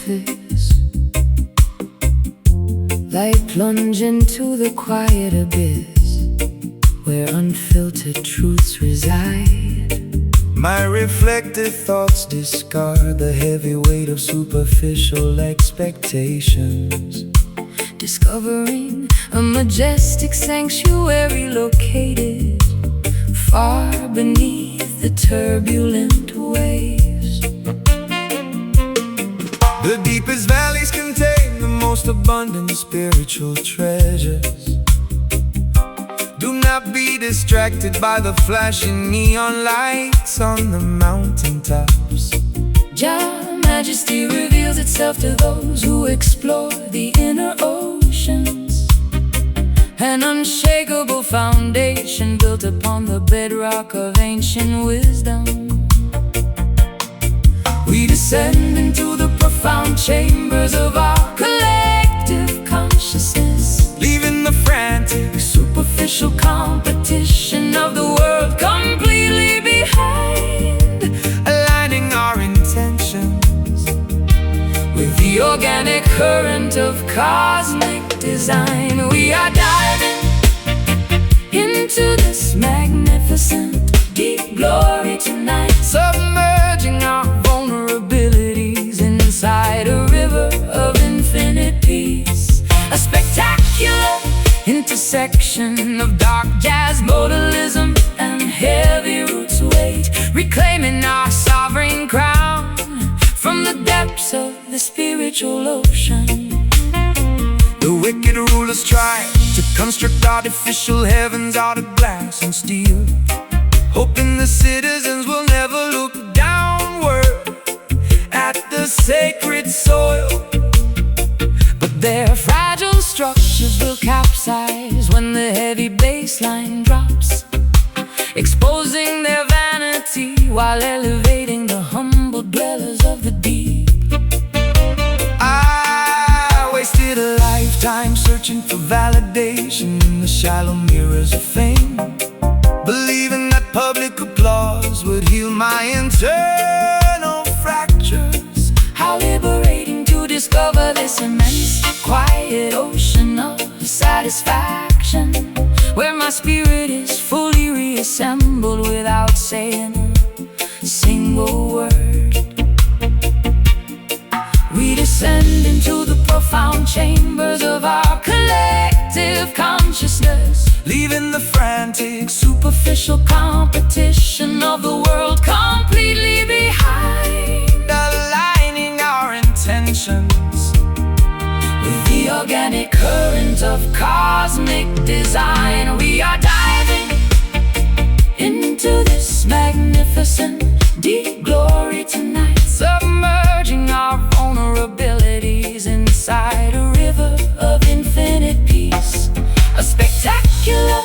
[SPEAKER 1] surface. Light plunge into the quiet abyss, where unfiltered truths reside.
[SPEAKER 2] My reflective thoughts discard the heavy weight of superficial expectations,
[SPEAKER 1] discovering a majestic sanctuary located far beneath the turbulent waves.
[SPEAKER 2] The deepest valleys contain the most abundant spiritual treasures. Do not be distracted by the flashing neon lights on the mountaintops.
[SPEAKER 1] Jah majesty reveals itself to those who explore the inner oceans, an unshakable foundation built upon the bedrock of ancient wisdom. We descend into the profound chambers of our collective consciousness,
[SPEAKER 2] leaving the frantic,
[SPEAKER 1] superficial competition of the world completely behind,
[SPEAKER 2] aligning our intentions
[SPEAKER 1] with the organic current of cosmic design. We are diving into this magnificent deep glory tonight,
[SPEAKER 2] submerging our
[SPEAKER 1] vulnerabilities inside a river of infinite peace. A spectacular intersection of dark jazz, modalism, and heavy roots weight, reclaiming our sovereign crown from the depths of the spiritual ocean.
[SPEAKER 2] The wicked rulers try to construct artificial heavens out of glass and steel, hoping the citizens will never look downward at the sacred soil.
[SPEAKER 1] But their fragile structures will capsize when the heavy bass line drops, exposing their vanity while elevating the humble dwellers of the deep.
[SPEAKER 2] I wasted a lifetime searching for validation in the shallow mirrors of fame, believing that public applause would heal my internal fractures.
[SPEAKER 1] How liberating to discover this immense, quiet ocean of satisfaction, where my spirit is fully reassembled without saying a single word. We descend into the profound chambers of our collective consciousness,
[SPEAKER 2] leaving the frantic,
[SPEAKER 1] superficial competition of the world completely behind,
[SPEAKER 2] aligning our intentions
[SPEAKER 1] with the organic current of cosmic design. We are diving into this magnificent deep glory tonight, submerging our vulnerabilities inside a river of infinite peace. A spectacular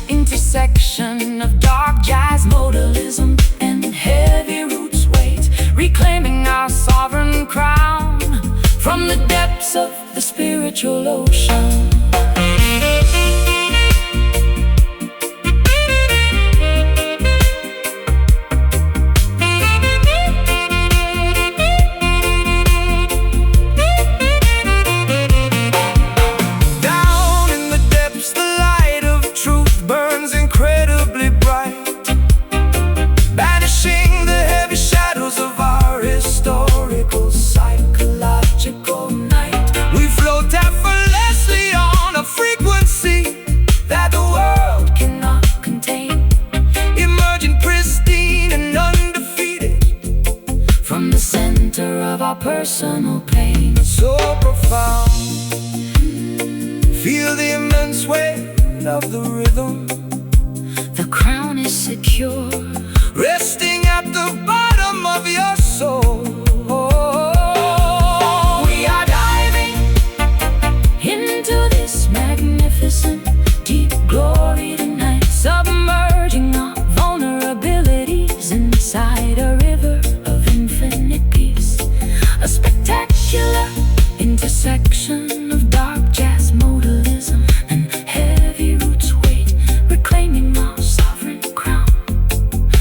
[SPEAKER 1] intersection of dark jazz, modalism, and heavy roots weight, reclaiming our sovereign crown from the depths of the spiritual ocean. Personal pain,
[SPEAKER 2] so profound, feel the immense weight of the rhythm.
[SPEAKER 1] The crown is secure,
[SPEAKER 2] resting at the bottom of your soul.
[SPEAKER 1] We are diving into this magnificent deep glory tonight, submerging our vulnerabilities inside a river of infinite peace. A spectacular intersection of dark jazz, modalism, and heavy roots weight, reclaiming our sovereign crown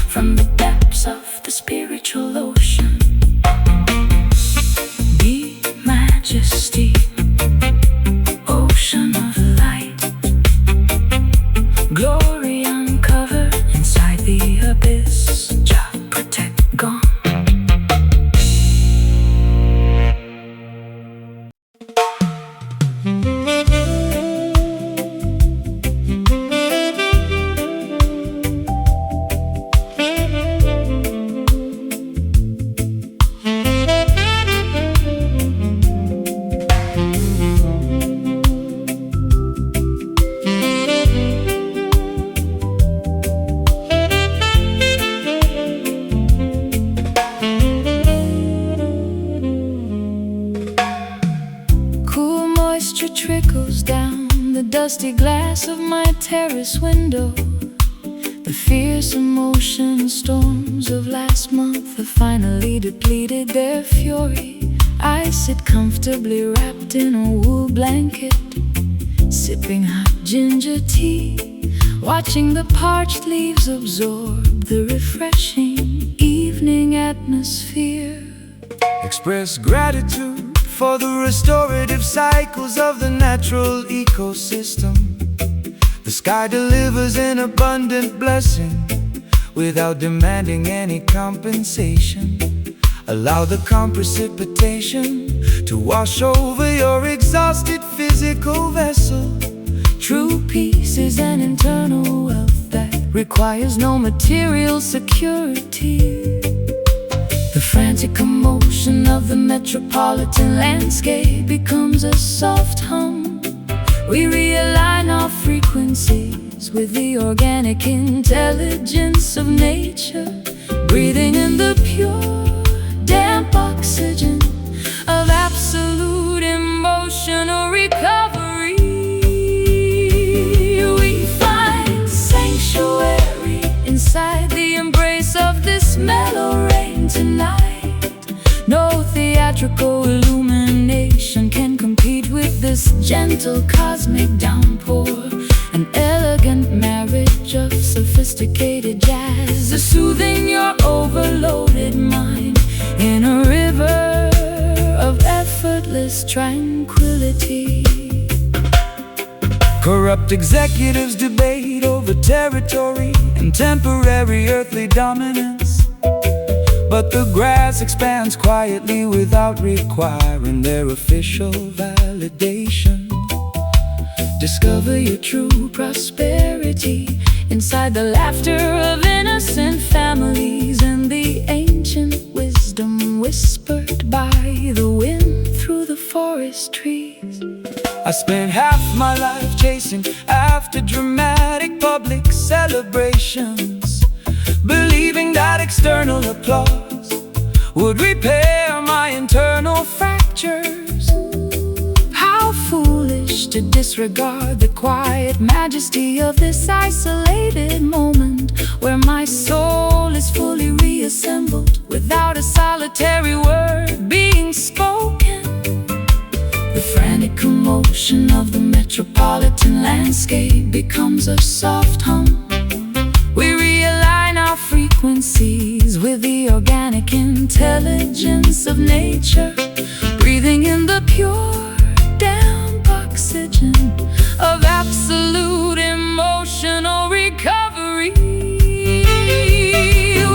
[SPEAKER 1] from the depths of the spiritual ocean. Be trickles down the dusty glass of my terrace window. The fierce emotion storms of last month have finally depleted their fury. I sit comfortably wrapped in a wool blanket, sipping hot ginger tea, watching the parched leaves absorb the refreshing evening atmosphere.
[SPEAKER 2] Express gratitude for the restorative cycles of the natural ecosystem. The sky delivers an abundant blessing without demanding any compensation. Allow the calm precipitation to wash over your exhausted physical vessel.
[SPEAKER 1] True peace is an internal wealth that requires no material security. The frantic commotion of the metropolitan landscape becomes a soft hum. We realign our frequencies with the organic intelligence of nature, breathing in the pure, damp oxygen of absolute emotional recovery. We find sanctuary inside the embrace of this mellow rain tonight. No theatrical illumination can compete with this gentle cosmic downpour. An elegant marriage of sophisticated jazz is soothing your overloaded mind in a river of effortless tranquility.
[SPEAKER 2] Corrupt executives debate over territory and temporary earthly dominance, but the grass expands quietly without requiring their official validation.
[SPEAKER 1] Discover your true prosperity inside the laughter of innocent families and the ancient wisdom whispered by the wind through the forest trees.
[SPEAKER 2] I spent half my life chasing after dramatic public celebrations, believing that external applause would repair my internal fractures.
[SPEAKER 1] How foolish to disregard the quiet majesty of this isolated moment, where my soul is fully reassembled without a solitary word being spoken. The frantic commotion of the metropolitan landscape becomes a soft hum. We realign our frequencies with the organic intelligence of nature, breathing in the pure, damp oxygen of absolute emotional recovery.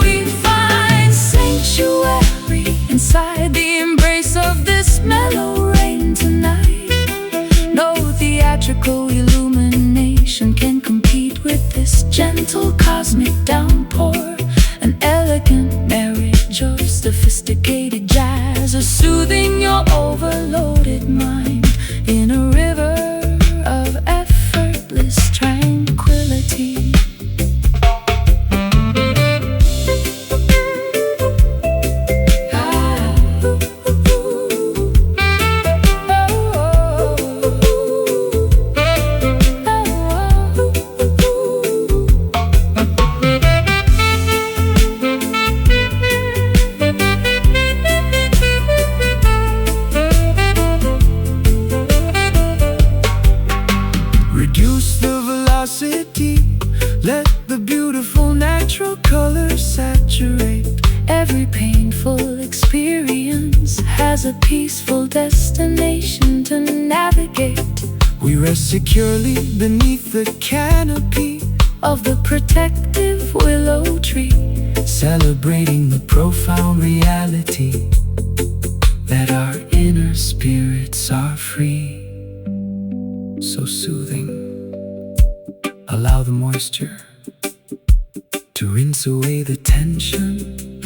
[SPEAKER 1] We find sanctuary inside the embrace of this mellow rain tonight. No theatrical illumination can compete with this gentle cosmic downpour. An elegant marriage of sophisticated jazz is soothing your overloaded mind in a river of effortless tranquility.
[SPEAKER 2] Reduce the velocity, let the beautiful natural colors saturate.
[SPEAKER 1] Every painful experience has a peaceful destination to navigate.
[SPEAKER 2] We rest securely beneath the canopy
[SPEAKER 1] Of the protective willow tree,
[SPEAKER 2] celebrating the profound reality that our inner spirits are free. So soothing. Allow the moisture to rinse away the tension.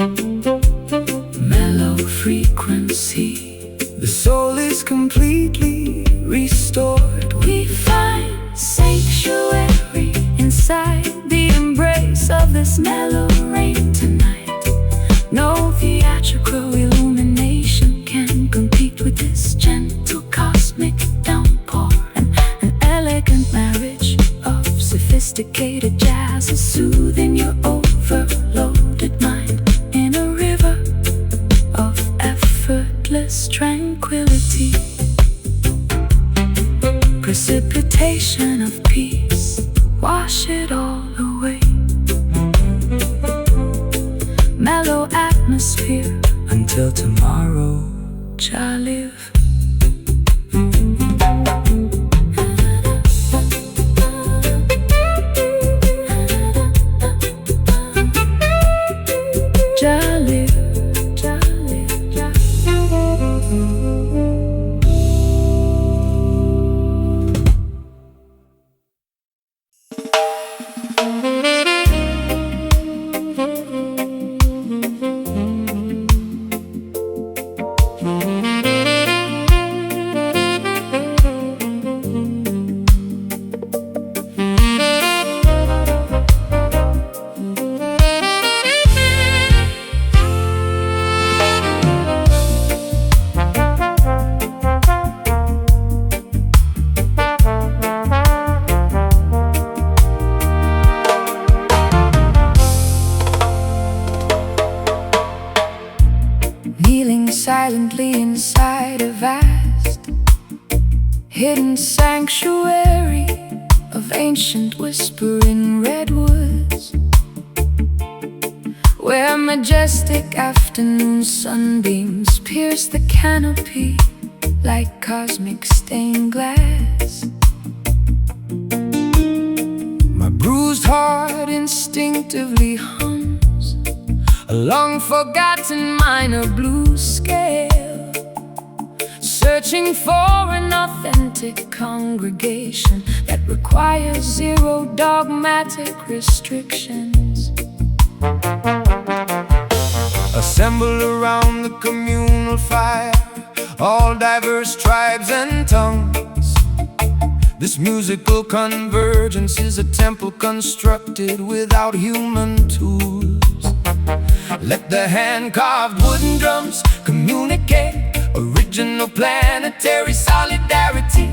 [SPEAKER 1] mellow frequency.
[SPEAKER 2] The soul is completely restored.
[SPEAKER 1] We find sanctuary inside the embrace of this mellow rain tonight. No theatrical illumination can compete with this gentle cosmic downpour. unity, precipitation of peace, wash it all away. Mellow atmosphere
[SPEAKER 2] until tomorrow.
[SPEAKER 1] Jah live. Jah live, Jah live, Jah. Kneeling silently inside a vast, hidden sanctuary of ancient whispering redwoods, where majestic afternoon sunbeams pierce the canopy like cosmic stained glass.
[SPEAKER 2] My bruised heart instinctively hums a long-forgotten minor blues scale, searching for an authentic congregation that requires zero dogmatic restrictions. Assemble around the communal fire, all diverse tribes and tongues. This musical convergence is a temple constructed without human tools. Let the hand-carved wooden drums communicate original planetary solidarity.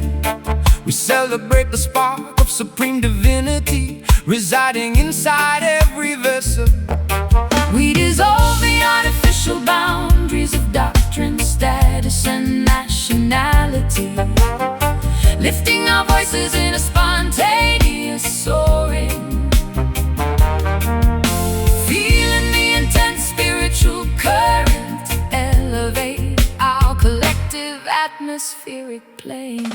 [SPEAKER 2] We celebrate the spark of supreme divinity residing inside every vessel.
[SPEAKER 1] We dissolve the artificial boundaries of doctrine, status, and nationality, lifting our voices in a spontaneous soaring. Current elevate our collective atmospheric plane.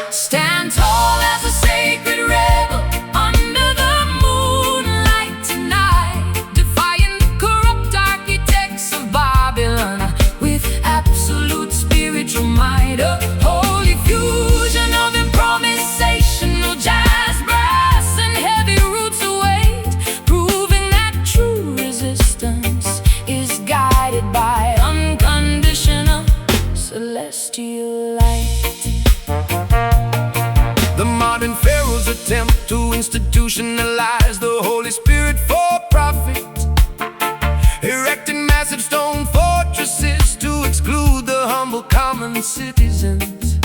[SPEAKER 1] Stand tall as a sacred rebel under the moonlight tonight, defying the corrupt architects of Babylon with absolute spiritual might. A holy fusion of improvisational jazz, brass, and heavy roots await, proving that true resistance is guided by unconditional celestial light.
[SPEAKER 2] The modern pharaohs attempt to institutionalize the Holy Spirit for profit, erecting massive stone fortresses to exclude the humble common citizens.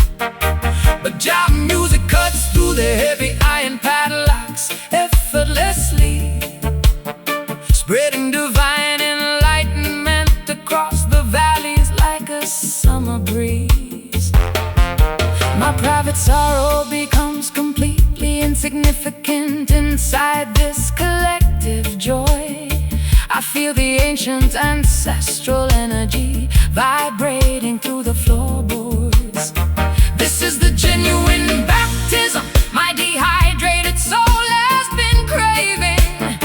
[SPEAKER 2] But Jah music cuts through the heavy iron padlocks effortlessly, spreading divine enlightenment across the valleys like a summer breeze. My private sorrow becomes completely insignificant inside this collective joy. I feel the ancient ancestral energy vibrating through the floorboards. This is the genuine baptism my dehydrated soul has been craving,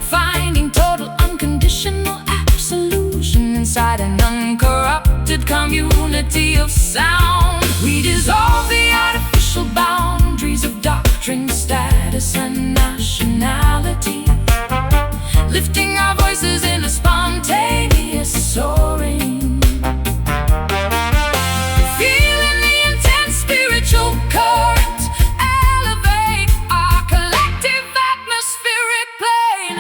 [SPEAKER 2] finding total unconditional absolution inside an uncorrupted community of sound. We dissolve the artificial boundaries of doctrine, status, and nationality, lifting our voices in a spontaneous soaring. Feeling the intense spiritual current elevate our collective atmospheric plane.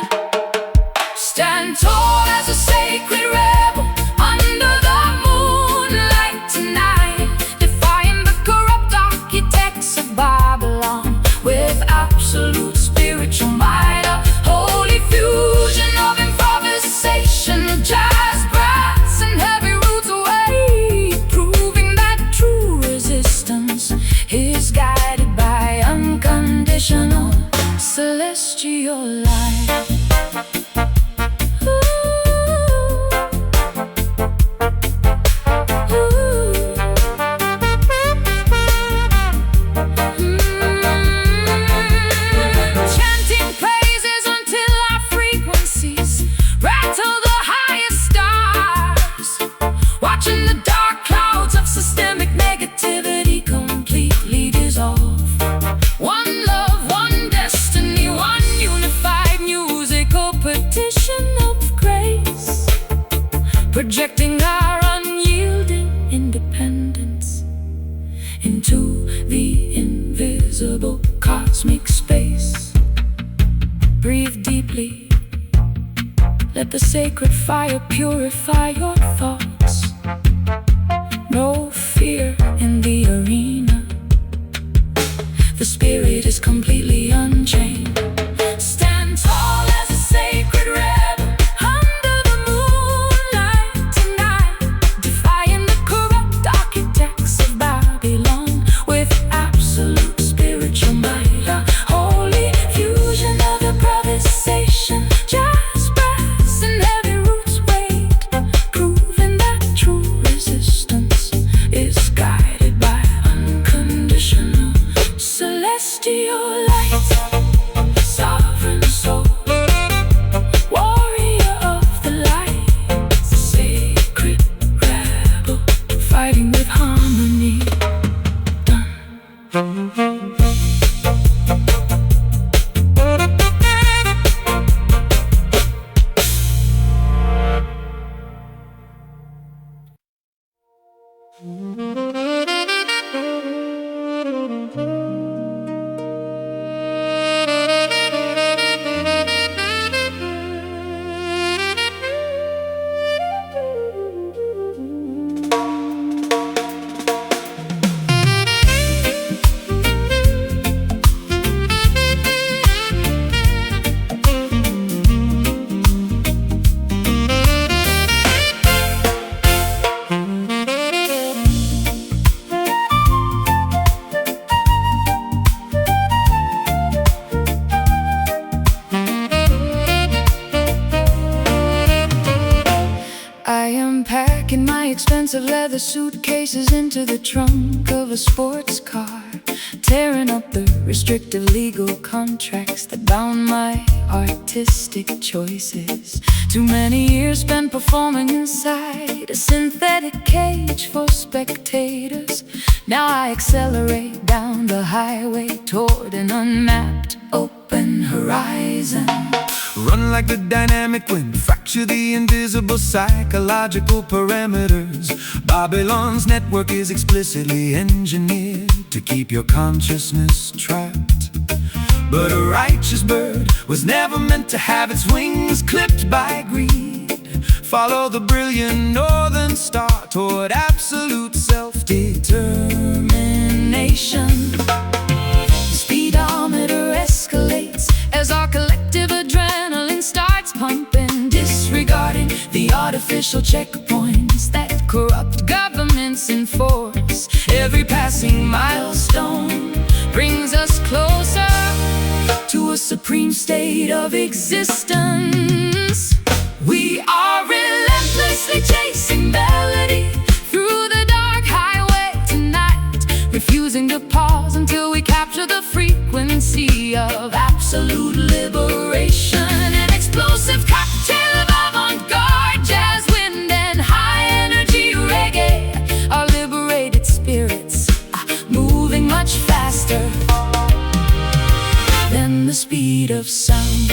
[SPEAKER 2] Stand tall as a sacred rebel under the moonlight tonight, defying the corrupt architects of Babylon with our
[SPEAKER 1] celestial light. Chanting praises until our frequencies rattle the highest stars, watching the dark clouds of systemic negativity completely dissolve. One love, one destiny, one unified musical petition of grace, projecting our unyielding independence into the invisible cosmic space. Breathe deeply, let the sacred fire purify your thoughts. No fear in the arena, the spirit is completely unchained. Stand tall as a sacred rebel under the moonlight tonight, defying the corrupt architects of Babylon with absolute spiritual might. A holy fusion of improvisation, jazz, brass, and heavy roots weight, proving that true resistance is guided by unconditional celestial light. Sovereign soul, warrior of the light, sacred rebel, fighting with harmony. I am packing my expensive leather suitcases into the trunk of a sports car, tearing up the restrictive legal contracts that bound my artistic choices. Too many years spent performing inside a synthetic cage for spectators. Now I accelerate down the highway toward an unmapped open horizon.
[SPEAKER 2] Run like the dynamic wind, fracture the invisible psychological parameters. Babylon's network is explicitly engineered to keep your consciousness trapped. But a righteous bird was never meant to have its wings clipped by greed. Follow the brilliant northern star toward absolute self-determination. Speedometer escalates as our collective adrenaline starts pumping, disregarding the artificial checkpoints that corrupt governments enforce. Every passing milestone brings us closer to a supreme state of existence. We are relentlessly chasing melody through the dark highway tonight, refusing to pause until we capture the frequency of absolute liberation. An explosive cocktail of avant-garde jazz, wind, and high-energy reggae. Our liberated spirits are moving much faster than the speed of sound.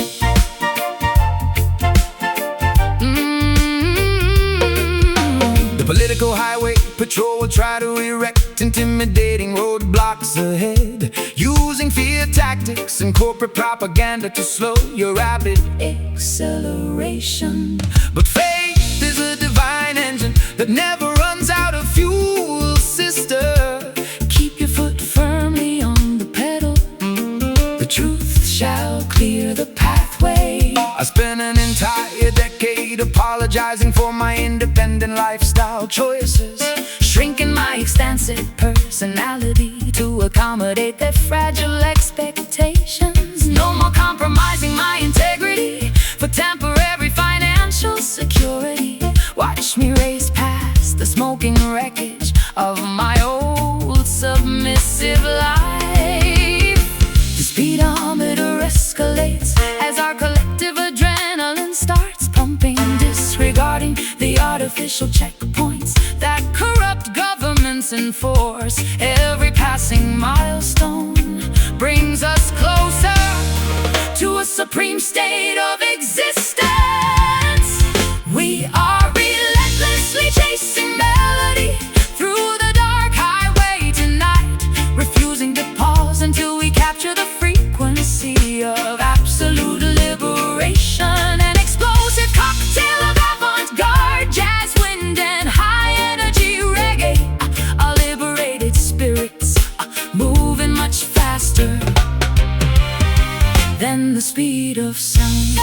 [SPEAKER 2] The political highway patrol will try to erect intimidating roadblocks ahead, using fear tactics and corporate propaganda to slow your rapid acceleration. But faith is a divine engine that never runs out of fuel, sister. Keep your foot firmly on the pedal. The truth shall clear the pathway. I spent an entire decade apologizing for my independent lifestyle choices, shrinking my extensive personality to accommodate their fragile expectations. No more compromising my
[SPEAKER 1] artificial checkpoints that corrupt governments enforce. Every passing milestone brings us closer to a supreme state of existence. We are relentlessly chasing melody through the dark highway tonight, refusing to pause until we capture the frequency of absolute liberation. An explosive cocktail of avant-garde jazz, wind, and high-energy reggae. Our liberated spirits moving much faster than the speed of sound.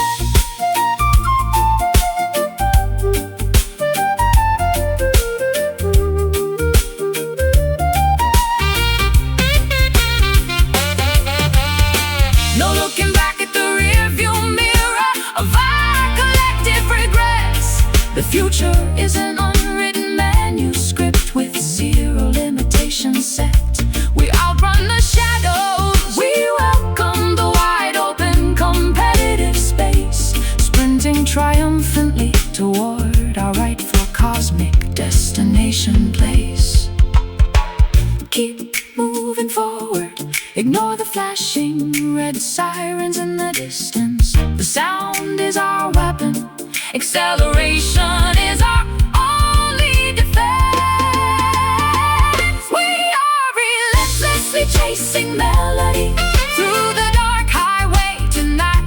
[SPEAKER 1] No looking back at the rearview mirror of our collective regrets. The future is an unwritten manuscript with zero limitations set. We outrun the shadows. We welcome the wide open competitive space, sprinting triumphantly toward our rightful cosmic destination place. Keep moving forward, ignore the flashing red sirens in the distance. The sound is our weapon, acceleration is our only defense. We are relentlessly chasing melody through the dark highway tonight,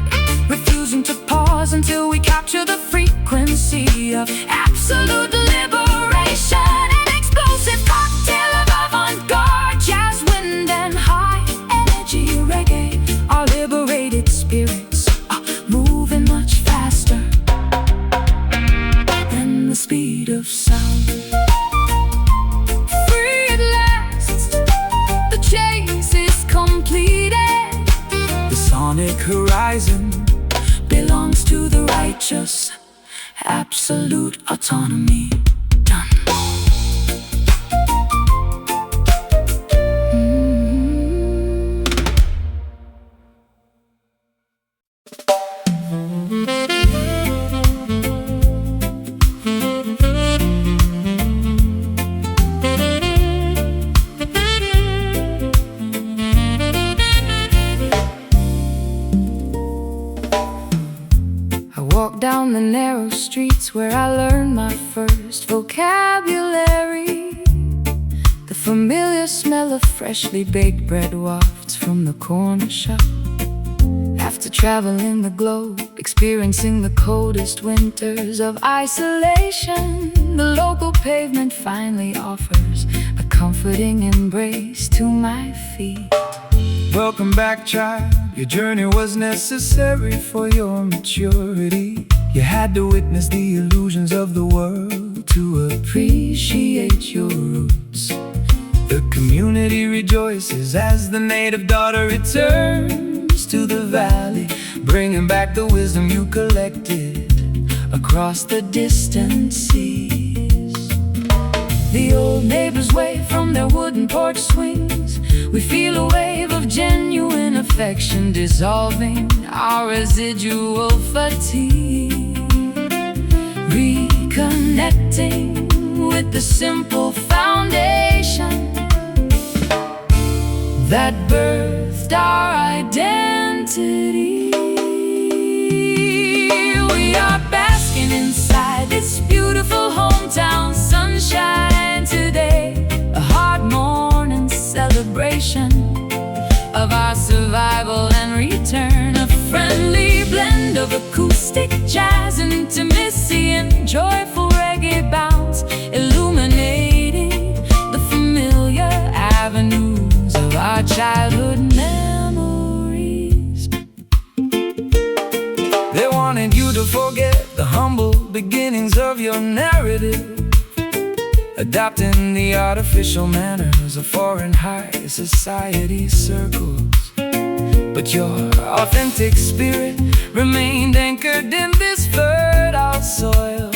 [SPEAKER 1] refusing to pause until we capture the frequency of absolute liberation. An explosive cocktail of avant-garde jazz, wind, and high-energy reggae. Our liberated spirits are moving much faster than the speed of sound. Free at last, the chase is completed. The sonic horizon belongs to the righteous. Absolute autonomy done. Walk down the narrow streets where I learned my first vocabulary. The familiar smell of freshly baked bread wafts from the corner shop. After traveling the globe, experiencing the coldest winters of isolation, the local pavement finally offers a comforting embrace to my feet.
[SPEAKER 2] Welcome back, child. Your journey was necessary for your maturity. You had to witness the illusions of the world to appreciate your roots. The community rejoices as the native daughter returns to the valley, bringing back the wisdom you collected across the distant seas. The old neighbors wave from their wooden porch swings. We feel a wave of genuine affection dissolving our residual fatigue. Reconnecting with the simple foundation that birthed our identity. We are basking inside this beautiful hometown sunshine today, a hard morning celebration of our survival and return. A friendly blend of acoustic jazz, intimacy, and joyful reggae bounce, illuminating the familiar avenues of our childhood memories. They wanted you to forget the humble beginnings of your narrative, adopting the artificial manners of foreign high society circles. But your authentic spirit remained anchored in this fertile soil.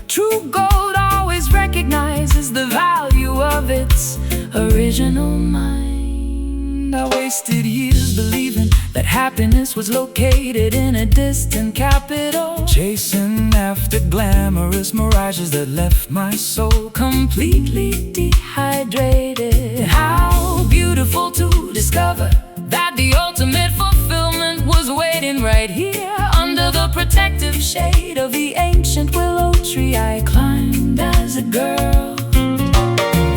[SPEAKER 2] True gold always recognizes the value of its original mind. I wasted years believing that happiness was located in a distant capital, chasing after glamorous mirages that left my soul completely dehydrated. How beautiful to discover that the ultimate fulfillment was waiting right here under the protective shade of the ancient willow tree I climbed as a girl.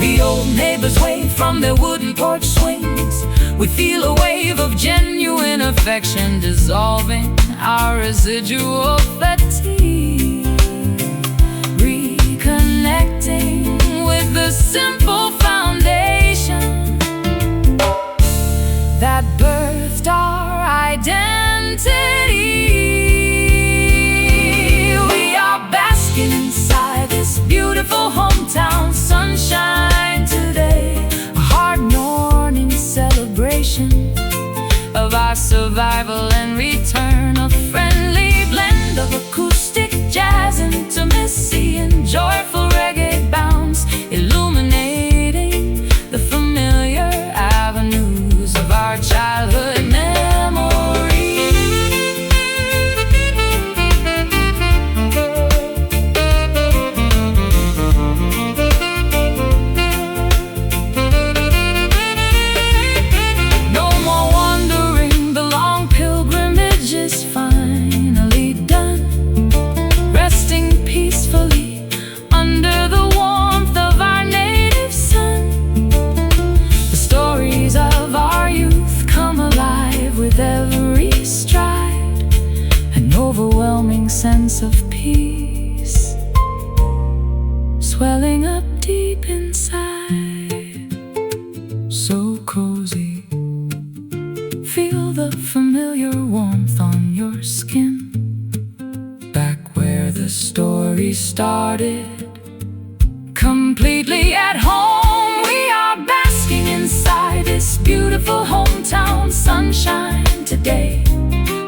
[SPEAKER 2] The old neighbors wave from their wooden porch swings. We feel a wave of genuine affection dissolving our residual fatigue, reconnecting with the simple foundation that birthed our identity. We are basking inside this beautiful hometown sunshine today, a hard morning celebration of our survival and return, a friendly blend of acoustic jazz, intimacy, and joyful reggae bounce, illuminating the familiar avenues of our childhood memories. No more wandering, the long pilgrimage is finally done, resting peacefully under the warmth of our native sun. The stories of our youth come alive with every stride, an overwhelming sense of peace swelling up deep inside. So cozy, feel the familiar warmth on your skin, back where the story started, completely at home. We are basking inside this beautiful hometown sunshine today,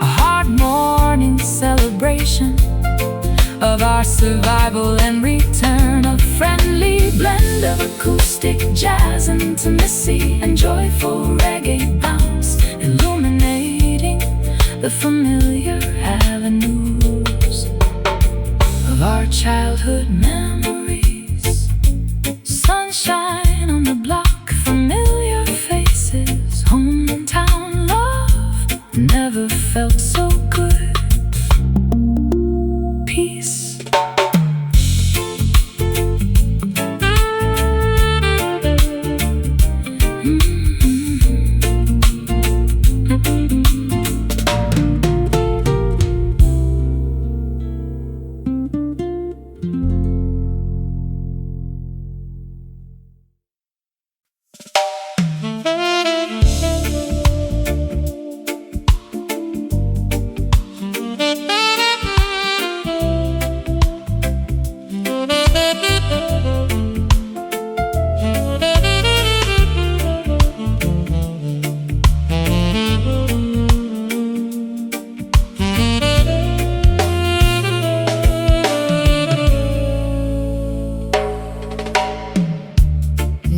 [SPEAKER 2] a hard morning celebration of our survival and return, a friendly blend of acoustic jazz, intimacy, and joyful reggae bounce, illuminating the familiar avenues of our childhood memories. Sunshine on the block, familiar faces, hometown love never felt so good. Peace.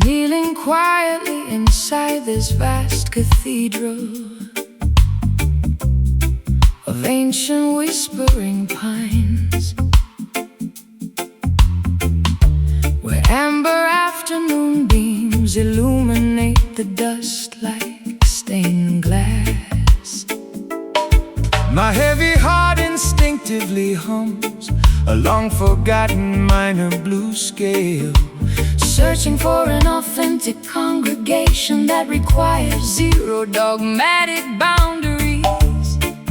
[SPEAKER 2] Kneeling quietly inside this vast cathedral of ancient whispering pines, where amber afternoon beams illuminate the dust like stained glass. My heavy heart instinctively hums a long-forgotten minor blues scale, searching for an authentic congregation that requires zero dogmatic boundaries.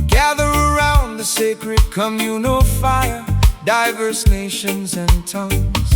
[SPEAKER 2] Gather around the sacred communal fire, diverse nations and tongues.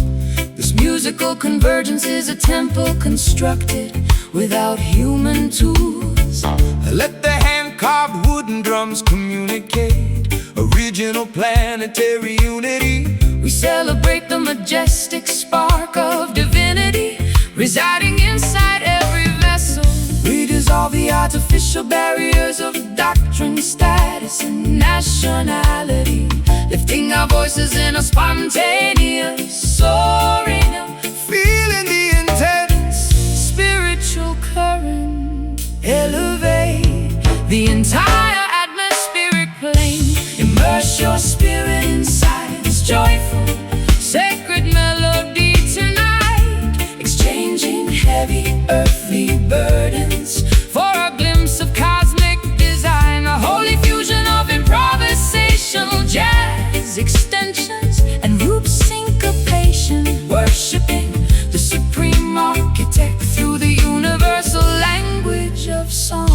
[SPEAKER 2] This musical convergence is a temple constructed without human tools. Let the hand-carved wooden drums communicate original planetary unity. We celebrate the majestic spark of divinity residing inside every vessel. We dissolve the artificial barriers of doctrine, status, and nationality, lifting our voices in a spontaneous soaring, feeling the intense spiritual current
[SPEAKER 1] elevate the entire atmospheric plane. Immerse your spirit inside this joyful, sacred melody tonight, exchanging heavy earthly burdens for a glimpse of cosmic design, a holy fusion of improvisational jazz extensions and root syncopation, worshiping the supreme architect through the universal language of song.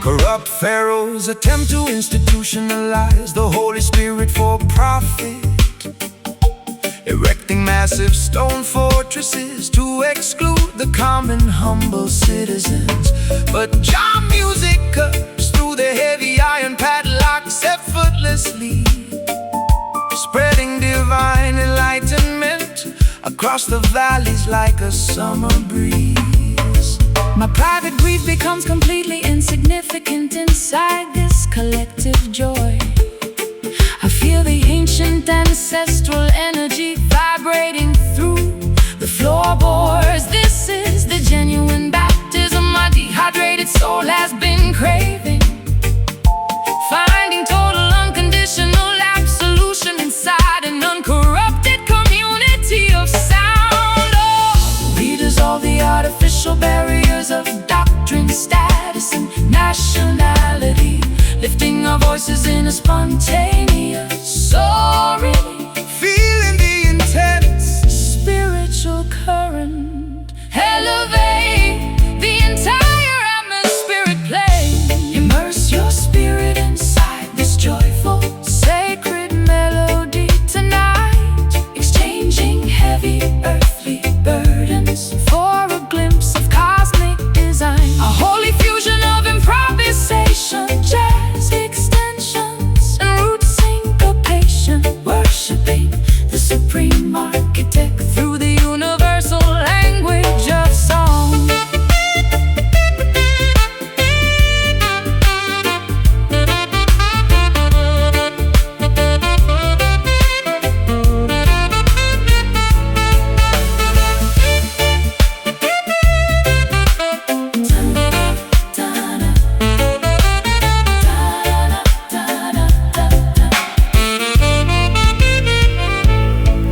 [SPEAKER 2] Corrupt pharaohs attempt to institutionalize the Holy Spirit for profit, erecting massive stone fortresses to exclude the common humble citizens. But Jah music cuts through the heavy iron padlocks effortlessly, spreading divine enlightenment across the valleys like a summer breeze.
[SPEAKER 1] My private grief becomes completely insignificant inside this collective joy. I feel the ancient ancestral energy vibrating through the floorboards. This is the genuine baptism my dehydrated soul has been craving, finding total unconditional absolution inside an uncorrupted community of sound. Oh, we dissolve the artificial barriers of doctrine, status, and nationality, lifting our voices in a spontaneous soaring,
[SPEAKER 2] Feeling the intense
[SPEAKER 1] spiritual current, elevate the entire atmospheric plane. Immerse your spirit inside this joyful, sacred melody tonight, exchanging heavy earthly burdens for a glimpse of cosmic design, a holy fusion of improvisation, jazz extensions, and root syncopation, worshiping the supreme architect through the universal language of song.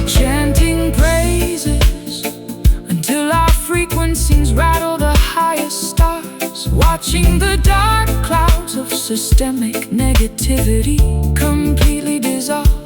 [SPEAKER 1] Chanting praises until our frequencies rattle the highest stars, watching the dark clouds of systemic negativity completely dissolve